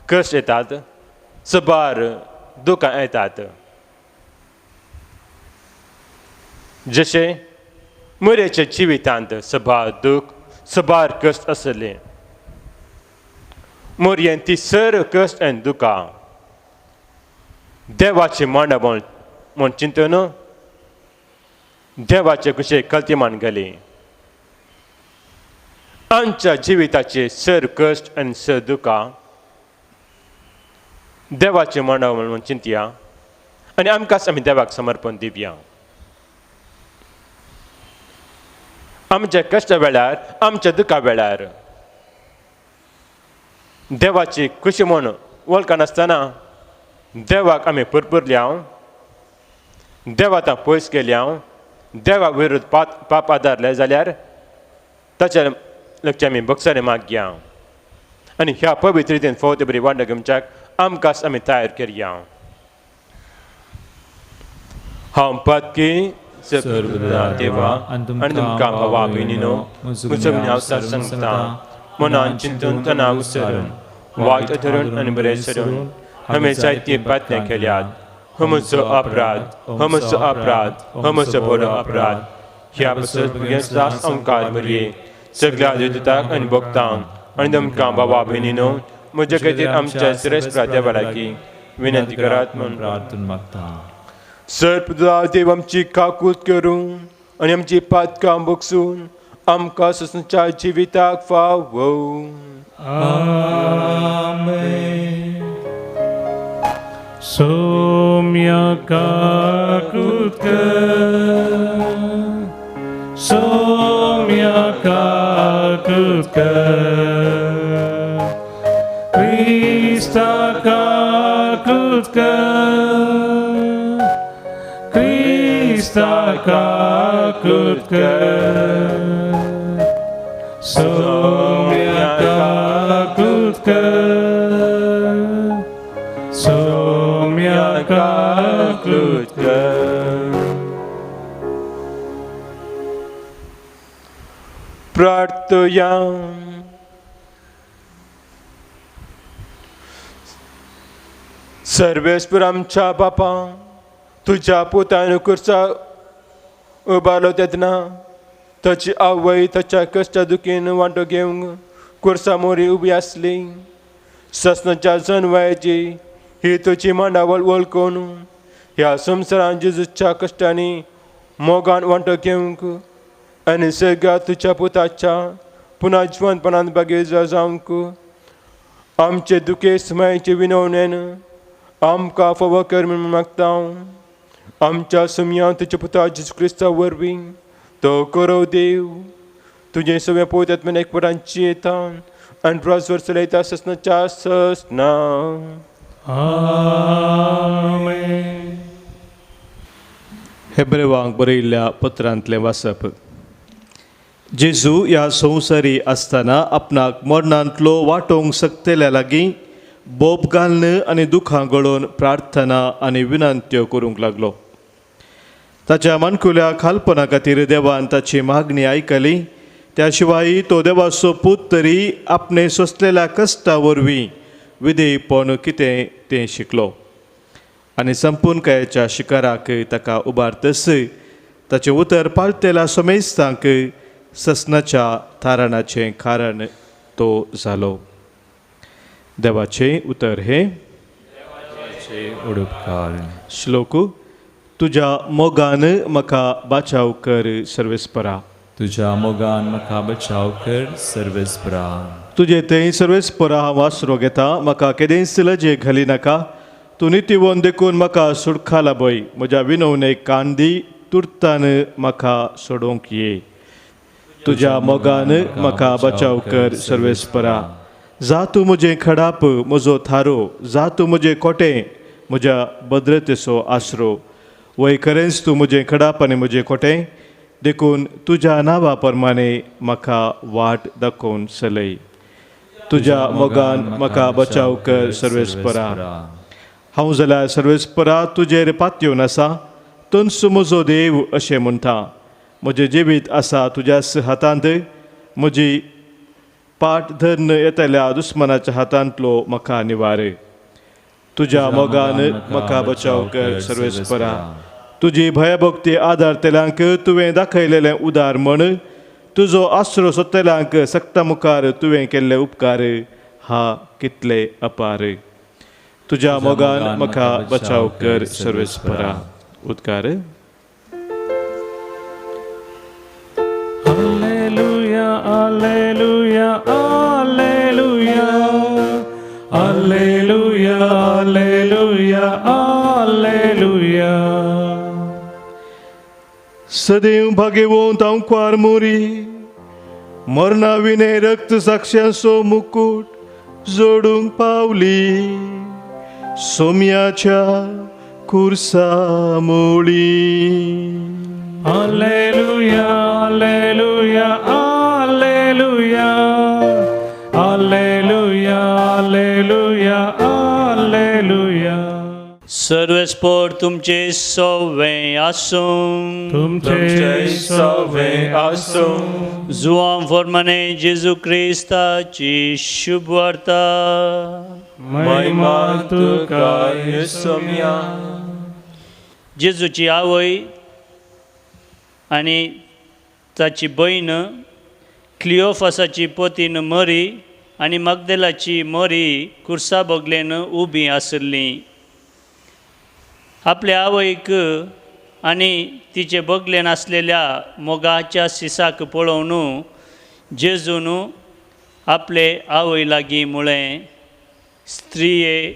कश्ट येतात, सबार दुखां येतात. जशे मोरेच्या जिवितांत सबार दुख सबार कश्ट आसले. मोरयेन ती सर कश्ट आनी दुखां देवाचे मांडा म्हण चिंतून देवाचे कशे कल्तीमान गेले. आमच्या जिविताचे सर कश्ट आनी सर दुखां देवाचे मांडा म्हणून चिंतया आनी आमकांच आमी देवाक समर्पण दिवया. आमच्या कश्टा वेळार आमच्या दुखा वेळार देवाची खुशी म्हूण वळखनासतना देवाक आमी पुरपुरल्या, देवातां पयस गेल्या, देवा विरुद्ध पाप आदारले जाल्यार ताच्या लक्ष्य आमी बक्षारे मागया आनी ह्या पवित्र रितीन फोत बरी वांडो घेवच्याक आमकांच आमी तयार करया. हांव पत्की सर्वदा देवा आनी तुमकां भावा भयणीनो म्हजो हांव सांगता मनान चिंतून तणाव उसरून वायट धरून आनी बरें सरून हांवें जायती प्रार्थना केल्यात. हो म्हजो अपराध, हो म्हजो अपराध, हो म्हजो बरो अपराध. ह्या बसत भुरग्यांक आमकां बरये सगळ्या दुतांक आनी भक्तांक आनी तुमकां बाबा भयणीनो म्हजे खातीर आमच्या श्रेष्ठ देवालाकी विनंती करात म्हणून प्रार्थना मागता. सर्पदा देव आमची काकूत करून आनी आमची पातकां बगसून आमकां ससनच्या जिविताक फावो. Somya kakutkar, Somya kakutkar, Krista kakutkar, Krista kakutkar, Somya kakutkar, Somya kakutkar. प्रार्थया. सर्वेस्पर आमच्या बापा तुझ्या पुतान कुर्सा उबारलो तेदना ताची आवय ताच्या कश्टा दुखीन वांटो घेवंक कुर्सा मोरी उबी आसली. ससनाच्या जन्माची ही तुजी मांडावळ वळखून ह्या संवसारान जेजूच्या कश्टांनी मोगान वांटो घेवंक आनी सगळ्या तुज्या पुताच्या पुन्हा जिवंतपणान बागेर जावंक आमचे दुखेस्त मायेचे विनवणेन आमकां फावो कर म्हूण मागता. आमच्या सुमया तुज्या पुता जेजू क्रिस्ता वरवीं तो करो देव तुझे सगळे पोत्यात्म्यान एकपटांची येता आनी प्रस्वर चलयता ससनाच्या ससना. Amen. हेब्रेवांक बरयल्ल्या पत्रांतलें वाचप. जेजू ह्या संवसारी आसतना आपणाक मरणांतलो वांटोवंक शकतल्या लागीं बोब घालन आनी दुखां गळोवन प्रार्थना आनी विनंत्यो करूंक लागलो. ताच्या मानकुल्या खालपणा खातीर देवान ताची मागणी आयकली. त्या शिवाय तो देवाचो पूत तरी आपणे सोंसलेल्या कश्टा वरवीं विधेयपण कितें तें शिकलो आनी संपूर्णकायेच्या शिकाराक ताका उबारतस ताचें उतर पाळटेल्या सोमेस्तांक ससनाच्या थाराणाचें कारण तो जालो. देवाचें उतर हे उडुपकार. श्लोक. तुज्या मोगान म्हाका बाचाव कर सर्वेस्परा. तुझ्या मोगान म्हाका बचाव कर सर्वेस्परा. तुजे थंय सर्वेस्परा हांव आसरो घेता. म्हाका केदेंच लजे घाली नाका. तूं नितिवोन देखून म्हाका सुडखा लाबय. म्हज्या विनवणेक कांदी तुर्तान म्हाका सोडोवंक ये. तुज्या मोगान म्हाका बचाव कर सर्वेस्परा. जा तूं म्हजें खडाप म्हजो थारो. जा तूं म्हजें कोटें म्हज्या भद्रतेचो आसरो. वय खरेंच तूं म्हजें खडाप आनी म्हजें कोटें देखून तुज्या नांवा प्रमाणे म्हाका वाट दाखोवन चलय. तुज्या मोगान म्हाका बचाव कर सर्वेस्परा. हांव जाल्यार सर्वेस्परा तुजेर पातयेवन आसा. तूंच म्हजो देव अशें म्हणटा. म्हजें जिवीत आसा तुज्याच हातांत. म्हजी पाट धरन येतल्या दुस्मनाच्या हातांतलो म्हाका निवार. तुज्या मोगान म्हाका बचाव कर सर्वेस्परा. तुजी भयभक्ती आदारतेल्यांक तुवें दाखयलेलें उदार म्हण. तुजो आसरो सोदतेल्यांक सक्ता मुखार तुवें केल्ले उपकार हा कितले अपार. तुज्या मोगान म्हाका बचाव कर सर्वेस्परा. उद्गार. Alleluia, alleluia, alleluia, alleluia, alleluia, alleluia. सदैव भाग्यवंत अंकुर मोरी मरणा विने रक्त साक्षांचो मुकुट जोडूंक पावली. सोम्याच्या खुर्सा मोळी. Alleluia, alleluia, alleluia, alleluia, alleluia, alleluia. सर्वेस्पर तुमचे सवे आसूं. तुमचे सवे आसूं. जुआं फॉर्माने जेजू क्रिस्ताची शुभ वार्ता. महिमा तुका सोम्या. जेजूची आवय आनी ताची बहीण क्लिओफासाची पोतीन मरी आनी मगदलाची मरी खुर्सा बोगलेन उबी आसली. आपल्या आवयक आनी तिचे बोगलेन आसलेल्या मोगाच्या सिसाक पळोवन जेजून आपले आवय लागीं म्हळें, स्त्रिये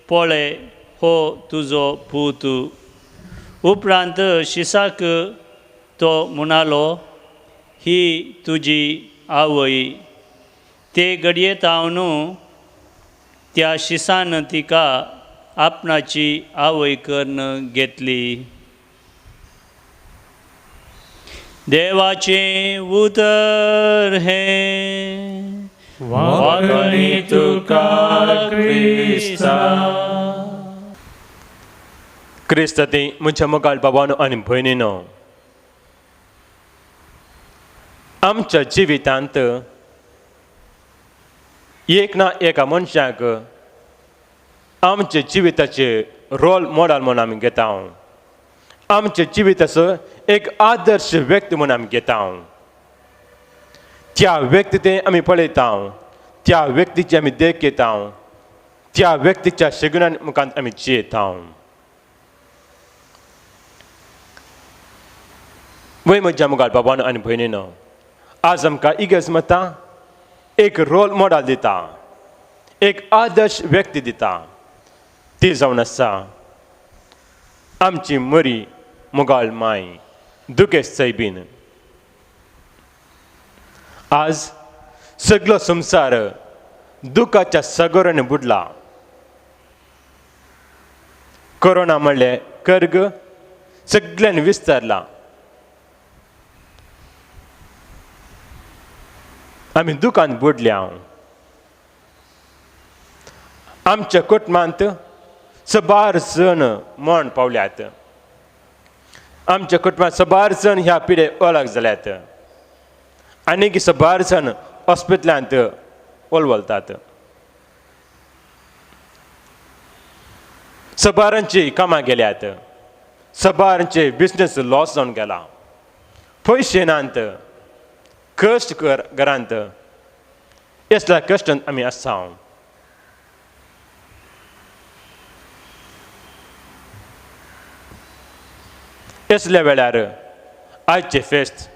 पळय हो तुजो पूत. उपरांत शिसाक तो म्हणालो, ही तुजी आवय. ते घडयेतावन त्या शिसान तिका आपणाची आवय करून घेतली. देवाचे उतर हे वागणी तुका क्रिस्ता. क्रिस्ताती म्हज्या मोगाळ बाबांनो आनी भयणीनो, आमच्या जिवितांत एक ना एका मनशाक आमचे जिविताचे रोल मॉडेल म्हणून आमी घेता. आमच्या जिविताचो एक आदर्श व्यक्ती म्हणून आमी घेता. त्या व्यक्ती ते आमी पळयता, त्या व्यक्तीची आमी देख घेता, त्या व्यक्तीच्या शिगुणान मुखांत आमी जियेता. वय म्हज्या मुखार बाबांनो आनी भयणीनो, आज आमकां इगर्ज मतां एक रोल मॉडेल दिता, एक आदर्श व्यक्ती दिता. ती जावन आसा आमची मरी मोगाळ माय दुकेस सैबीन. आज सगळो संवसार दुखाच्या सागरान बुडला. कोरोना म्हणलें कर्ग सगळ्यान विस्तारला. आमी दुखान बुडल्या. आमच्या कुटुंबांत 12 जण मरण पावल्यात. आमच्या कुटुंबांत 12 जण ह्या पिडे ओलाक जाल्यात. आनीक 12 जण हॉस्पिटलांत ओलवलतात. 12 कामां गेल्यात. 12 बिझनेस लॉस जावन गेला. पयशे नात. कश्ट घरांत. असल्या कश्टांत आमी आसा. असल्या वेळार आयचे फेस्त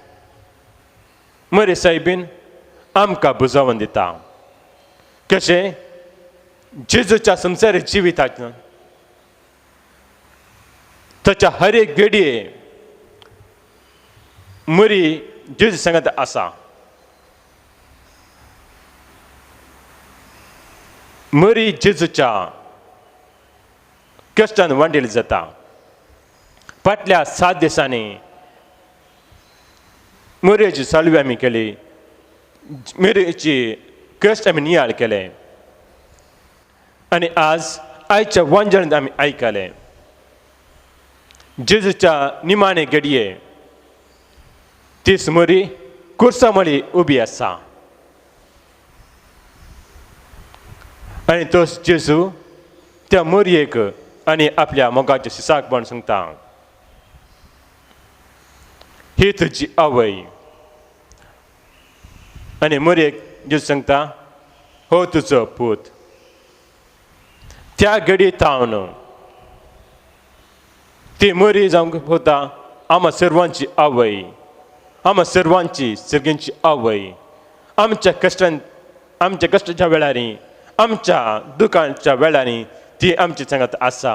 मरे सायबीन आमकां बुजोवन दिता. कशें जेजूच्या संवसारी जिवितांत ताच्या हर एक घडये मरी जेजू सांगत आसा. मरी जेजूच्या कश्टान वांटेली जाता. फाटल्या 7 दिसांनी मरेची साळवी आमी केली. मरेची कश्ट आमी नियाळ केले. आनी आज आयच्या वंजनांत आमी आयकले जेजूच्या निमाणे घडये तीच मरी खुर्सा मळी उबी आसा. आनी तोच जेजू त्या मरयेक आनी आपल्या मोगाच्या शिसाक म्हण सांगता, ही तुजी आवय. आनी मरयेक जेजू सांगता, हो तुजो पूत. त्या घडयेतावन ती मरी जावंक होता आम्हा सर्वांची आवय, आम्हा सर्वांची सर्गींची आवय. आमच्या कश्टाच्या वेळारी, आमच्या दुखाच्या वेळारी ती आमची सांगत आसा.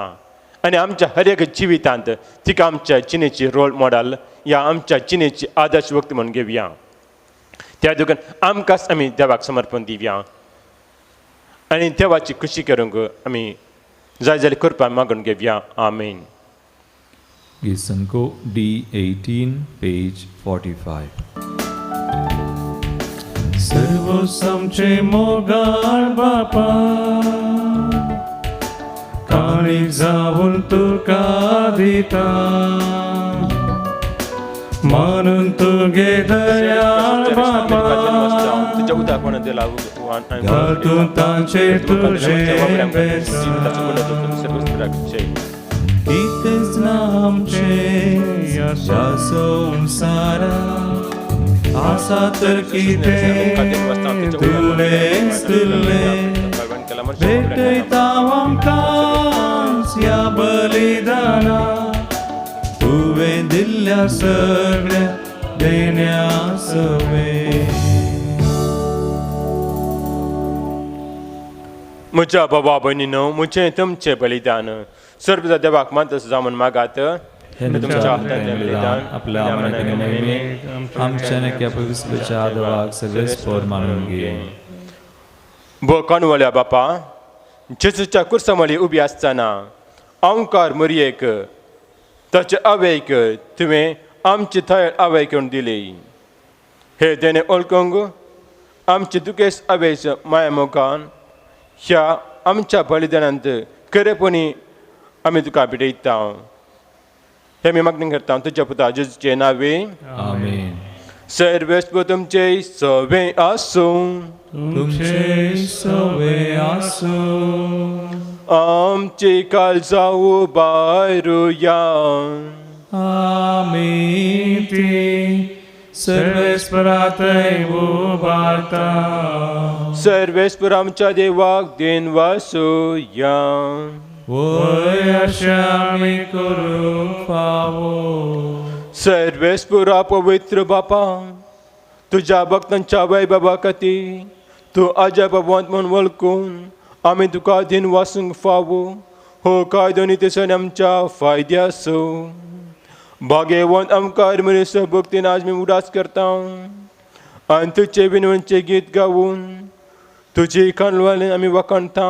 आनी आमच्या हर एक जिवितांत तिका आमच्या जिणेची रोल मॉडेल या आमच्या जिणेची आदर्श व्यक्ती म्हणून घेवया. त्या दुखान आमकांच आमी देवाक समर्पण दिवया. आनी देवाची खुशी करूंक आमी जाय जाल्यार कृपा मागून घेवया. आमेन. Gisanko D18, page 45. सर्वोत्तमचे मोगाळ बापा, काळी जाऊन तुका दिता, म्हणून तुगे दयाळ बापा, तुझ्या उदाहरण दिला घालतून तांचे तुझे इथेच ना आमचे या संसारा, आसा तर कितें तुलेंच तुल्लें भेटयता आमकां ह्या बलिदाना तुवें दिल्ल्या सगळ्या देण्या सवे म्हज्या बाबा भयणीनो म्हजें तुमचें बलिदान सर्व देवाक मात जावन मागात तुमच्या हातांतलें बलिदान आपल्या आमच्याने महिमेक आमच्या नेक्या पवित्रच्या देवाक सगळे स्पोर मानून घे बोकानवाल्या बापा जेजूच्या कुर्सामळी उबी आसतना अवकार मरयेक ताचे आवयक तुवें आमची थंय आवय करून दिली हे देणे ओळखूंक आमचे दुखेस आवेश माया मोगान ह्या आमच्या बलिदानांत खरेपणी आमी तुका भेटयता हे मी मागणी करता तुज्या पुता जेजूचे नावे आमेन सर्वेस्व तुमचे सवे आसूं तुमचे सवे आसूं आमची काळजा उबारुया आमी ती सर्वेस्परातय उबारता सर्वेस्वर आमच्या देवाक दिन वासूया वय आमी करू फावो सर्वेस्पुरा पवित्र बापा तुझ्या भक्तांच्या वैभवा खातीर तूं आजा भगवंत म्हणून वळखून आमी तुका दिन वासूंक फावो हो कायदो नितेसन आमच्या फायद्या आसूं भाग्यवंत आमकां मनीस भक्तीन आज मी उदास करता आनी तुजे विनवणचे गीत गावून तुजी कानवाले आमी वखणटा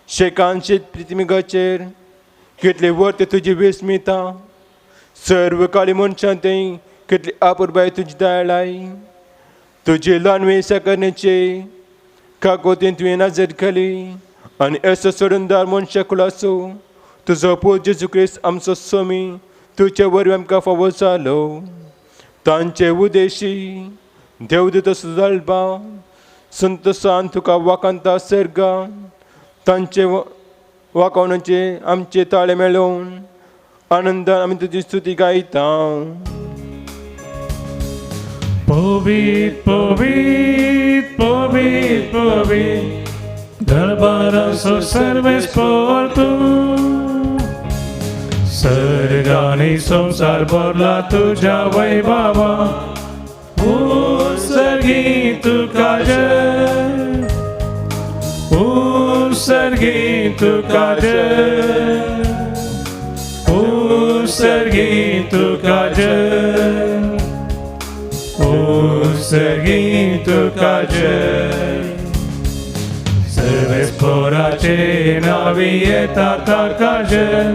शेकांशीत पृथ्वीगाचेर कितले वर्त तुजी विस्मिता सर्व काळी मनशां थंय कितली आपुरबाय तुजी दयाळाय तुजी ल्हानवे साकरणेचे काकोतीन तुवें नजर घाली आनी असो सोडूनदार मनशा खुलासो तुजो पूत जेजू क्रिस्त आमचो स्वामी तुजे वरवीं आमकां फावो जालो तांचे उदेशी देवदूत सुदाळबा संतोशान तुका वाकांता सर्गा तांचे वाकावणाचे आमचे ताळे मेळोवन आनंदान आमी तुजी स्तुती गायता Povit, povit, povit, povit, darbaraso serves por tu. Sargani samsar borla tuja vaibhava, usargi tu kajal, usargi tu kajal, usargi tu kajal. Usargi tu kajal Serves porace navieta ta kajal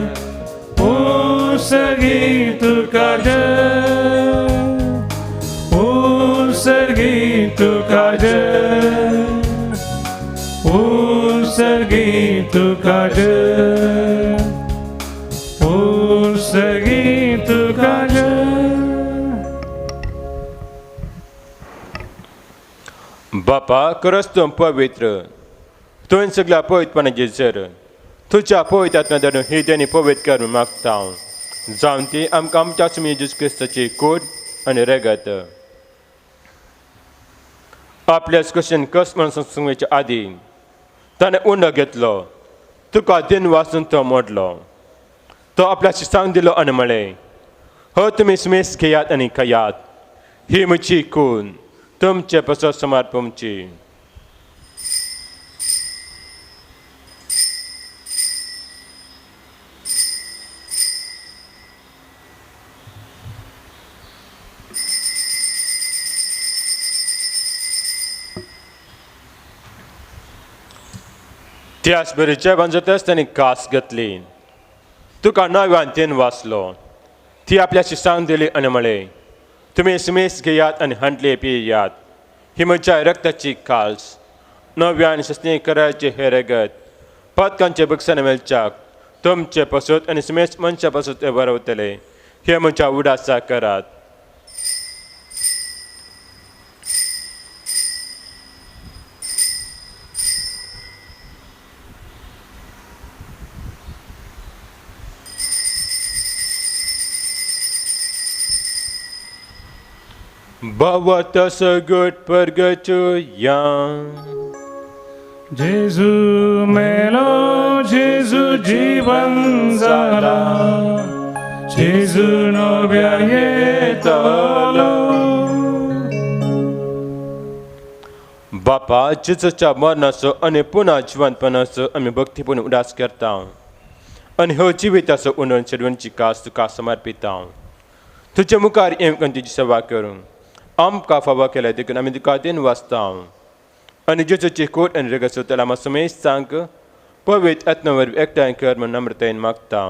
Usargi tu kajal Usargi tu kajal Usargi tu kajal Usargi tu kajal बापा खरंच तूं पवित्र तुवें सगळ्या पवित्रपणाची जर तुज्या पवित्र आत्म्यान ही तेणी पवित्र करून मागता जावन ती आमकां आमच्या सुमी जेजू क्रिस्ताची कूड आनी रगत आपल्याच कशेन कस म्हणून सांगचे आदी ताणें उंडो घेतलो तुका दिन वाचून तो मोडलो तो आपल्या शिसांक दिलो आनी म्हळें हो तुमी सुमेस घेयात आनी खायात ही म्हजी कूड तुमचे पसर समर्पणची त्याच बरेच्या बांजतच तांणी कास घेतली तुका नव्यान तीन वाचलो ती आपल्या शिसांक दिली आनी म्हळें तुमी सुमेस घेयात आनी हांडले पियात ही म्हज्या रक्ताची काल्स नव्यान सस्ने करायचे हे रगत पदकांचे बक्षण मेलच्याक तुमचे पसत आनी सुमेस मनशा पसत बरवतले हे म्हज्या उडासा करात Bawa tersegut pergecuyan. Jesu melo, Jesu jivan zala, Jesu novia yetalo. बापा जिसच्या मरणाचं आणि पुन्हा जिवंतपणाचं आम्ही भक्तीपूर्ण उदास करता आणि हो जिविताचं उन्नत सर्वांची कास तुका समर्पिता तुझ्या मुखार येऊन तुझी सेवा करून आमकां फावो केल्या देखून आमी तुका दिन वाचता आनी जेजूची कोट आनी रगत त्याला आम्हा समेश सांग पवित्र आत्म्यावर एकठांय कर म्हूण नम्रतायेन मागता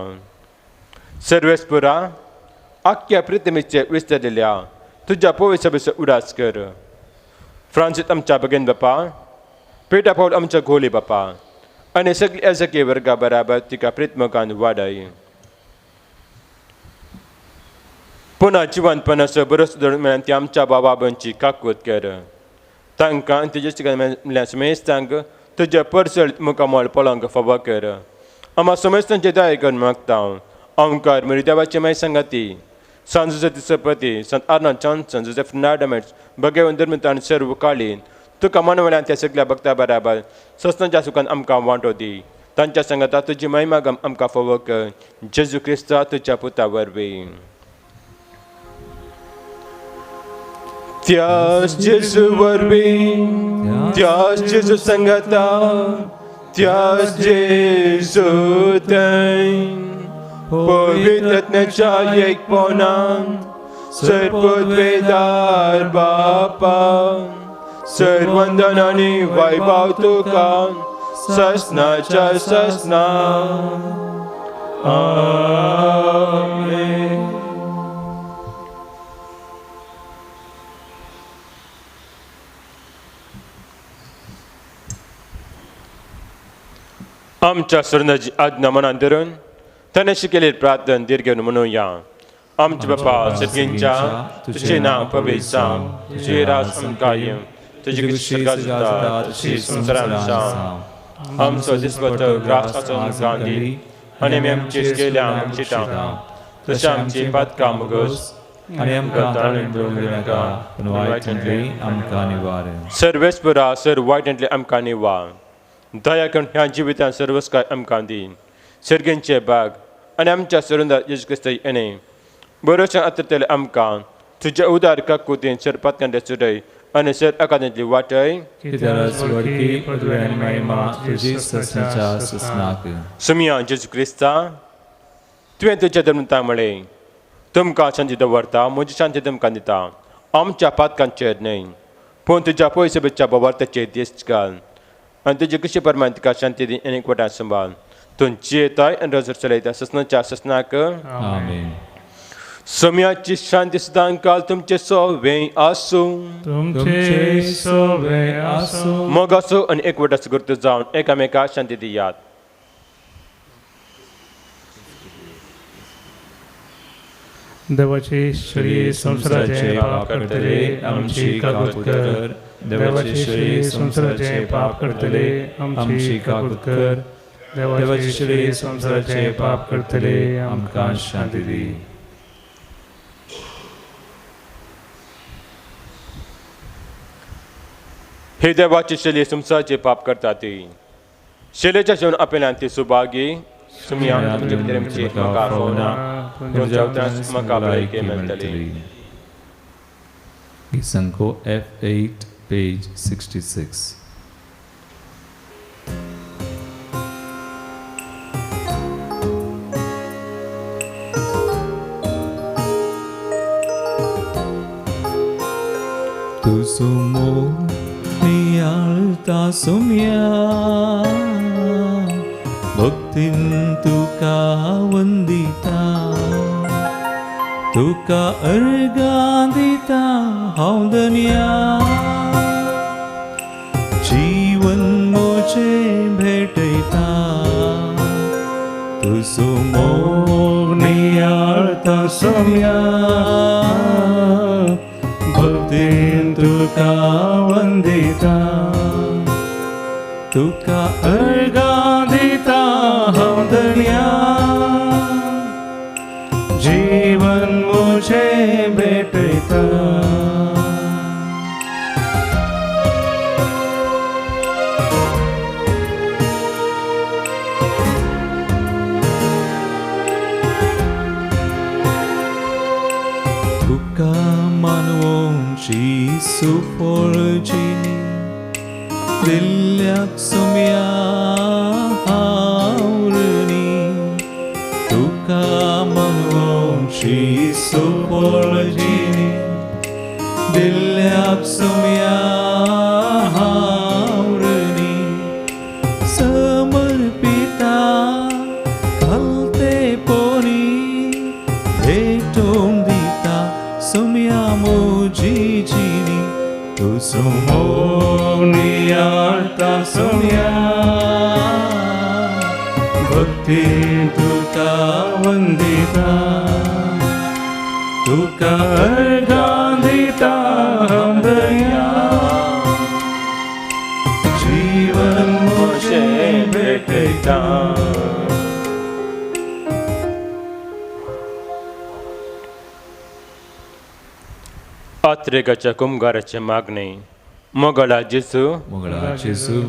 सर्वेस्पुरा आख्या पृथ्वीचे विस्तारलेल्या तुझ्या पवित्र सभेचो उदास कर फ्रांसीस आमच्या भगिन बापा पेटा पावल आमच्या घोली बापा आनी सगळी एजके वर्गा बराबर तिका प्रित्मकान वाडय पुन्हा जिवंतपणाचो बरोच धरून मेळून ती आमच्या बाबा बाबांची काकूत कर तांकां तुजे समेश सांग तुज्या परसळीत मुखामोल पळोवंक फावो कर आम्हा समेस्तांचे दया करून मागता ओंकार मेरी देवाची माय संगती San Jose Tisapati, Sant Arnold Johnson, Joseph Nardamets, Bhagavan Dharmatan Servu Kalin, तुका मनवल्यान त्या सगळ्या भक्ता बराबर सस्तांच्या सुखान आमकां वांटोदी तांच्या संगता तुजी महिमा गम आमकां फावो कर जेजू क्रिस्ता तुज्या पुता वरवीं त्याच जेजू वरवीं त्याच जेजू संगता त्याच जेजू थंय पवित्र आत्म्याच्या एकपणान सर्वोद्वेदार बापा सर्वंदन आनी वैभव तुका ससनाच्या ससना आमेन. आमच्या सुरणाची आज्ञा मनात धरून त्याने शिकलेली प्रार्थना दीर्घ म्हणूया आमचे बापा सगळ्यांच्या तुझे नाव पवित्र जावं तुझे राज कायम तुझी कृष्ण तुझी संसारांचा आमचो दिसवतो ग्रासाचो गांधी आनी आमी आमची केल्या चिता तशें आमची पातकां मुगोस आनी आमकां ताळून दवरूं नाका पूण वायटांतली आमकां निवार सर्वेस्परा सर्व वायटांतली आमकां निवार दया करून ह्या जिवितान सर्वस्काय आमकां दी सर्गेंचे बाग आनी आमच्या सुरंदार येशू क्रिस्त येणे बरोवच्या आतरतले आमकां तुज्या उदार काकुतीन सर पातकांडे सुरय आनी सर अकादेंतली वाटय सुमिया जेजू क्रिस्ता तुवें तुज्या धर्मता म्हळे तुमकां शांती दवरता म्हजी शांती तुमकां दिता आमच्या पातकांचेर न्हय पूण तुज्या पयसबेच्या बवार्थाचेर दिश्ट घाल आनी तुजी कशी परमान तिका शांती दी आनी एकवटान संभाळ तुमची येताय आनी रजर चलयता ससनाच्या ससनाक समयाची शांती सदां काल तुमचे सोवे आसूं मोगासो आनी एकवटाचो गुर्त जावन एकामेकाक शांती दियात. देवाची श्री संसाराचे पाप करतले आमची काकूत कर देवाची श्री संसाराचे पाप करतले आमची काकूत कर देवाची श्री संसाराचे पाप करतले आमकां शांती दी. हे देवाची शैली संसाराचे पाप करता ती शैलेच्या जीवन आपल्यान ती सुभागी सुमिया तुमचे भितरची म्हाका फोना तुमच्या उतरांत म्हाका भलायकी मेळटली. Gisanko F8 page 66. Tu sumo ni alta sumya bhaktin tuka vandita tuka argandita haudanya जीवन मोचे भेटता तू सुमो नियाळता सम्या भक्तीन तुका वंदिता तुका अर्गादिता हौदर्या जीवन मुझे भेटता आमची सुफळजिनी दिल्ल्याक सुम्या हावरणी तुका मनवची सुफळजिनी दिल्ल्याक सुम्या हावरणी समर्पिता घालते पोनी भेटून दिता सुम्या मोजी जिनी तू सुमोनियाता सुम्या भक्ती तुका वंदिता तुका गांधिता हमदया जीवन मोशे भेटता अत्रेकाच्या कुंभाराचे मागणे मोगळा जेसू मोगळा जेसू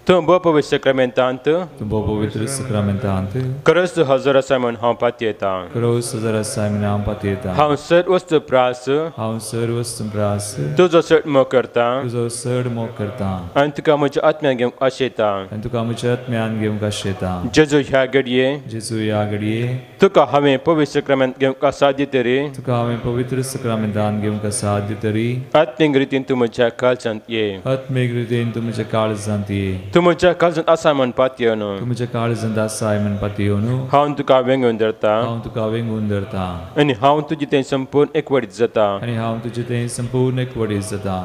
तो बो पवित्र सक्रमेंतांत तू पवित्र सक्रमेंतांत करस हजर आसा म्हण हांव पातयेता करोस जरा सामना पातयेता हांव सर वस्त प्रास हांव सर्वस्त प्रास तुजो सट मो करता तुजो चड मोग करता आनी तुका म्हज्या आत्म्यान घेवंक आशेता आनी तुका म्हज्या आत्म्यान घेवंक आशेता जेजू ह्या घडये जेजू ह्या घडये तुका हांवें पवित्र सक्रमेंत घेवंक साध्य तरी तुका हांवें पवित्र सक्रमेंतान घेवंक साध्य तरी आत्मीक रितीन तूं म्हज्या काळजांत ये आत्मीक रितीन तूं म्हज्या काळजांत ये तूं म्हज्या काळजांत आसा म्हण पातयो न्हू तूं म्हज्या काळजांत आसाय म्हण पातयो न्हू हांव तुका वेंगून धरता हांव तुका वेंगून धरता आनी हांव तुजें तें संपूर्ण एकवटीत जाता आनी हांव तुजें तें संपूर्ण एकवटीत जाता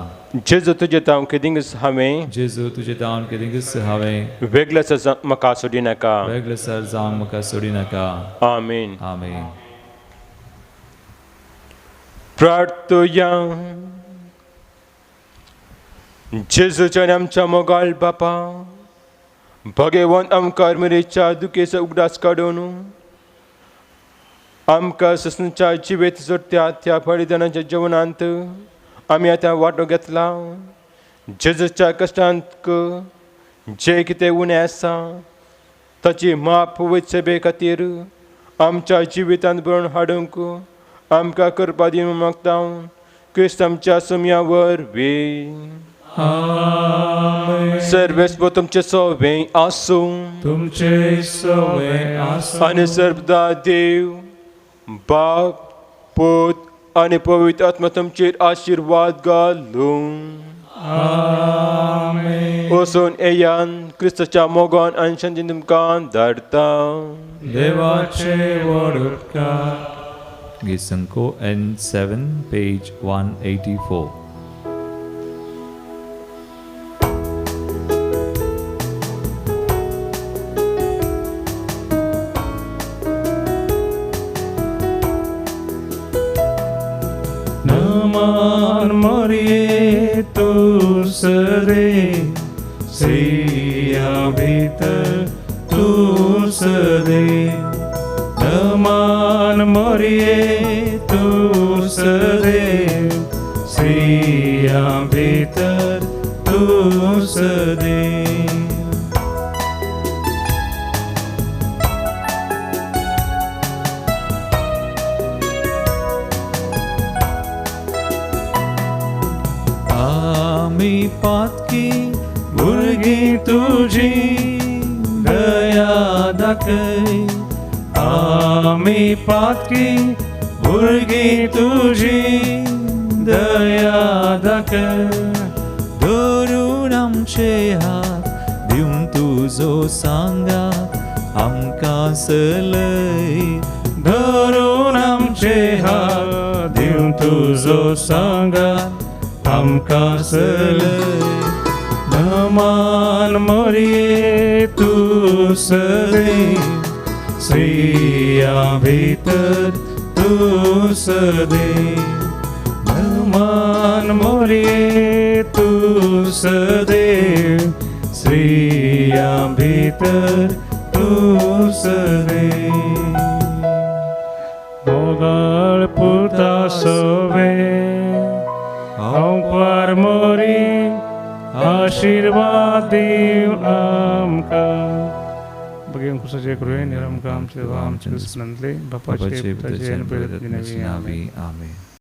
जेजू तुजें तांव केदींगस हांवें जेजू तुजें तावन केदींगच हांवें वेगळ्या सजांक म्हाका सोडी नाका वेगळे सर जावंक म्हाका सोडी नाका आमीन आमीन प्रार्थया जेजूच्या आमच्या मोगाळ बापा भगवान आमकां मरेच्या दुखेचो उगडास काडून आमकां ससनच्या जिवेत जोडत्या त्या बलिदानाच्या जेवणांत आमी आतां वांटो घेतला जेजूच्या कश्टांत जे कितें उणें आसा ताची माप पवित्र सभे खातीर आमच्या जिवितांत बरोवन हाडूंक आमकां करपा दी मागता क्रिस्त आमच्या सुम्या वरवी सर्वेस्व तुमचे सोवे आसूं तुमचे सवे आसूं आनी सर्वदा देव बाप पूत आनी पवित्र आत्मा तुमचेर आशिर्वाद घालूं आमेन वचून येयान क्रिस्ताच्या मोगान आनी शांतीन तुमकां धाडटा देवाचे वडुपकार Gisanko N7 page 184 Naman Marie tu sade Siya bhitar tu sade Naman Marie tu sade Siya bhitar tu sade आमी पातकी भुरगी तुझी दया दाखय आमी पातकी भुरगी तुझी दया दाखय धरून आमचे हात दिवन तुजो सांगात आमकां सलय धरून आमचे हात दिवन तुजो सांगात आमकां सलय नमान मरिये तू सदै स्त्रिया भितर तू सदैव नमान मरिये तू सदैव स्त्रिया भितर तू सदैव मोगाळ पुरता सवे आमकां मोरी आशीर्वाद दिव आमकां बघे कुसाचे करूया निरमकां आमचे दुसऱ्यांतले बापाचे पुताचे आनी पवित्र आत्म्याचे नांवे आमेन